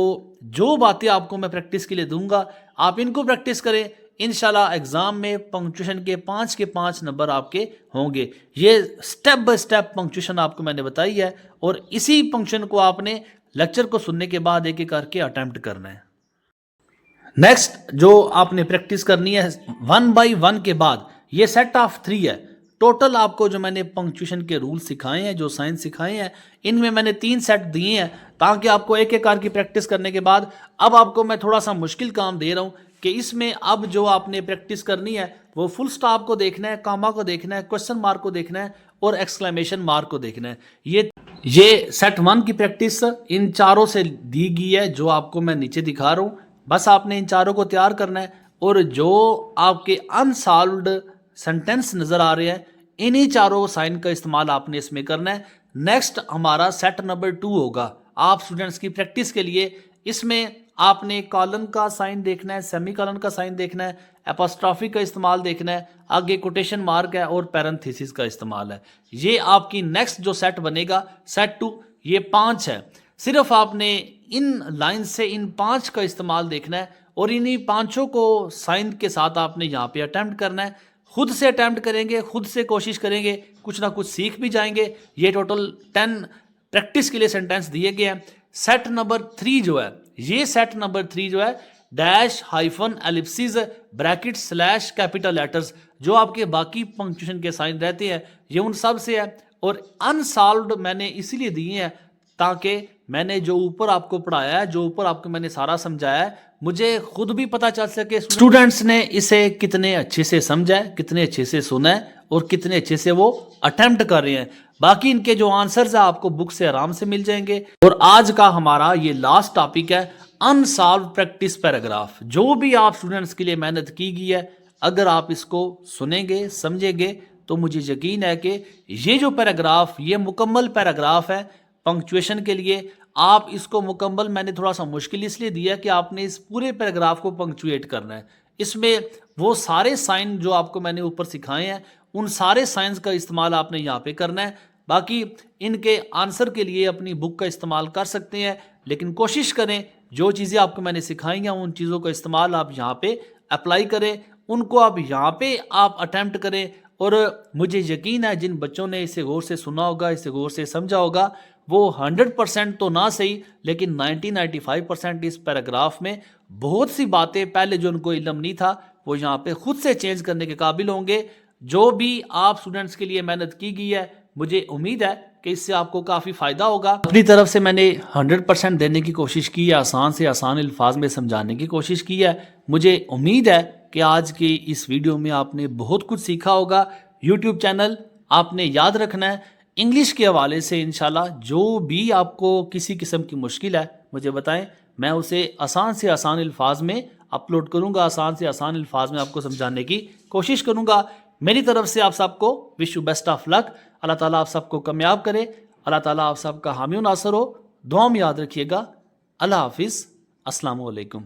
جو باتیں آپ کو میں پریکٹس کے لیے دوں گا آپ ان کو پریکٹس کریں، انشاءاللہ ایگزام میں پنکچویشن کے 5 کے 5 نمبر آپ کے ہوں گے۔ یہ سٹیپ بائی سٹیپ پنکچویشن آپ کو میں نے بتائی ہے، اور اسی پنکچویشن کو آپ نے لیکچر کو سننے کے بعد ایک ایک کر کے اٹیمپٹ کرنا ہے۔ نیکسٹ جو آپ نے پریکٹس کرنی ہے 1 بائی 1 کے بعد، یہ سیٹ آف 3 ہے۔ ٹوٹل آپ کو جو میں نے پنکچویشن کے رول سکھائے ہیں، جو سائنس سکھائے ہیں، ان میں میں نے 3 سیٹ دیے ہیں تاکہ آپ کو ایک ایک کار کی پریکٹس کرنے کے بعد اب آپ کو میں تھوڑا سا مشکل کام دے رہا ہوں کہ اس میں اب جو آپ نے پریکٹس کرنی ہے وہ فل سٹاپ کو دیکھنا ہے، کاما کو دیکھنا ہے، کوشچن مارک کو دیکھنا ہے اور ایکسکلیمیشن مارک کو دیکھنا ہے۔ یہ سیٹ 1 کی پریکٹس ان چاروں سے دی گئی ہے جو آپ کو میں نیچے دکھا رہا ہوں۔ بس آپ نے ان چاروں کو تیار کرنا ہے، اور جو آپ کے انسالوڈ سنٹینس نظر آ رہے ہیں انہی چاروں سائن کا استعمال آپ نے اس میں کرنا ہے. نیکسٹ ہمارا سیٹ نمبر 2 ہوگا آپ اسٹوڈنٹس کی پریکٹس کے لیے. اس میں آپ نے کالن کا سائن دیکھنا ہے, سیمی کالن کا سائن دیکھنا ہے, اپاسٹرافی کا استعمال دیکھنا ہے, آگے کوٹیشن مارک ہے اور پیرنتھیسس کا استعمال ہے. یہ آپ کی نیکسٹ جو سیٹ بنے گا سیٹ 2, یہ 5 ہے. صرف آپ نے ان لائن سے ان 5 کا استعمال دیکھنا ہے اور انہی 5 کو سائن کے ساتھ آپ نے یہاں پہ اٹیمپٹ کرنا ہے. خود سے اٹیمپٹ کریں گے, خود سے کوشش کریں گے, کچھ نہ کچھ سیکھ بھی جائیں گے. یہ ٹوٹل 10 پریکٹس کے لیے سینٹینس دیے گئے ہیں. سیٹ نمبر 3 جو ہے, یہ سیٹ نمبر 3 جو ہے dash hyphen ellipses bracket slash capital letters, جو آپ کے باقی پنکچویشن کے سائن رہتے ہیں یہ ان سب سے ہے. اور انسالوڈ میں نے اسی لیے دیے ہیں تاکہ میں نے جو اوپر آپ کو پڑھایا ہے, جو اوپر آپ کو میں نے سارا سمجھایا ہے, مجھے خود بھی پتا چل سکے اسٹوڈنٹس نے اسے کتنے اچھے سے سمجھا ہے, کتنے اچھے سے سنا ہے اور کتنے اچھے سے وہ اٹیمپٹ کر رہے ہیں. باقی ان کے جو آنسرز ہیں آپ کو بک سے آرام سے مل جائیں گے. اور آج کا ہمارا یہ لاسٹ ٹاپک ہے انسالو پریکٹس پیراگراف. جو بھی آپ اسٹوڈنٹس کے لیے محنت کی گئی ہے, اگر آپ اس کو سنیں گے, سمجھیں گے, تو مجھے یقین ہے کہ یہ جو پیراگراف, یہ مکمل پیراگراف ہے پنکچویشن کے لیے. آپ اس کو مکمل, میں نے تھوڑا سا مشکل اس لیے دیا کہ آپ نے اس پورے پیراگراف کو پنکچویٹ کرنا ہے. اس میں وہ سارے سائن جو آپ کو میں نے اوپر سکھائے ہیں, ان سارے سائنس کا استعمال آپ نے یہاں پہ کرنا ہے. باقی ان کے آنسر کے لیے اپنی بک کا استعمال کر سکتے ہیں, لیکن کوشش کریں جو چیزیں آپ کو میں نے سکھائی ہیں ان چیزوں کا استعمال آپ یہاں پہ اپلائی کریں, ان کو آپ یہاں پہ آپ اٹیمپٹ کریں. اور مجھے یقین ہے جن بچوں نے اسے غور سے سنا ہوگا, اسے غور سے سمجھا ہوگا, وہ 100% تو نہ صحیح لیکن 90-95% اس پیراگراف میں بہت سی باتیں پہلے جو ان کو علم نہیں تھا وہ یہاں پہ خود سے چینج کرنے کے قابل ہوں گے. جو بھی آپ اسٹوڈنٹس کے لیے محنت کی گئی ہے, مجھے امید ہے کہ اس سے آپ کو کافی فائدہ ہوگا. اپنی طرف سے میں نے 100% دینے کی کوشش کی ہے, آسان سے آسان الفاظ میں سمجھانے کی کوشش کی ہے. مجھے امید ہے کہ آج کی اس ویڈیو میں آپ نے بہت کچھ سیکھا ہوگا. یوٹیوب چینل آپ نے یاد رکھنا ہے, انگلش کے حوالے سے انشاءاللہ جو بھی آپ کو کسی قسم کی مشکل ہے مجھے بتائیں, میں اسے آسان سے آسان الفاظ میں اپلوڈ کروں گا, آسان سے آسان الفاظ میں آپ کو سمجھانے کی کوشش کروں گا. میری طرف سے آپ سب کو وش یو بیسٹ آف لک. اللہ تعالیٰ آپ سب کو کامیاب کرے, اللہ تعالیٰ آپ سب کا حامی و ناصر ہو. دعا میں یاد رکھیے گا. اللہ حافظ. السلام علیکم.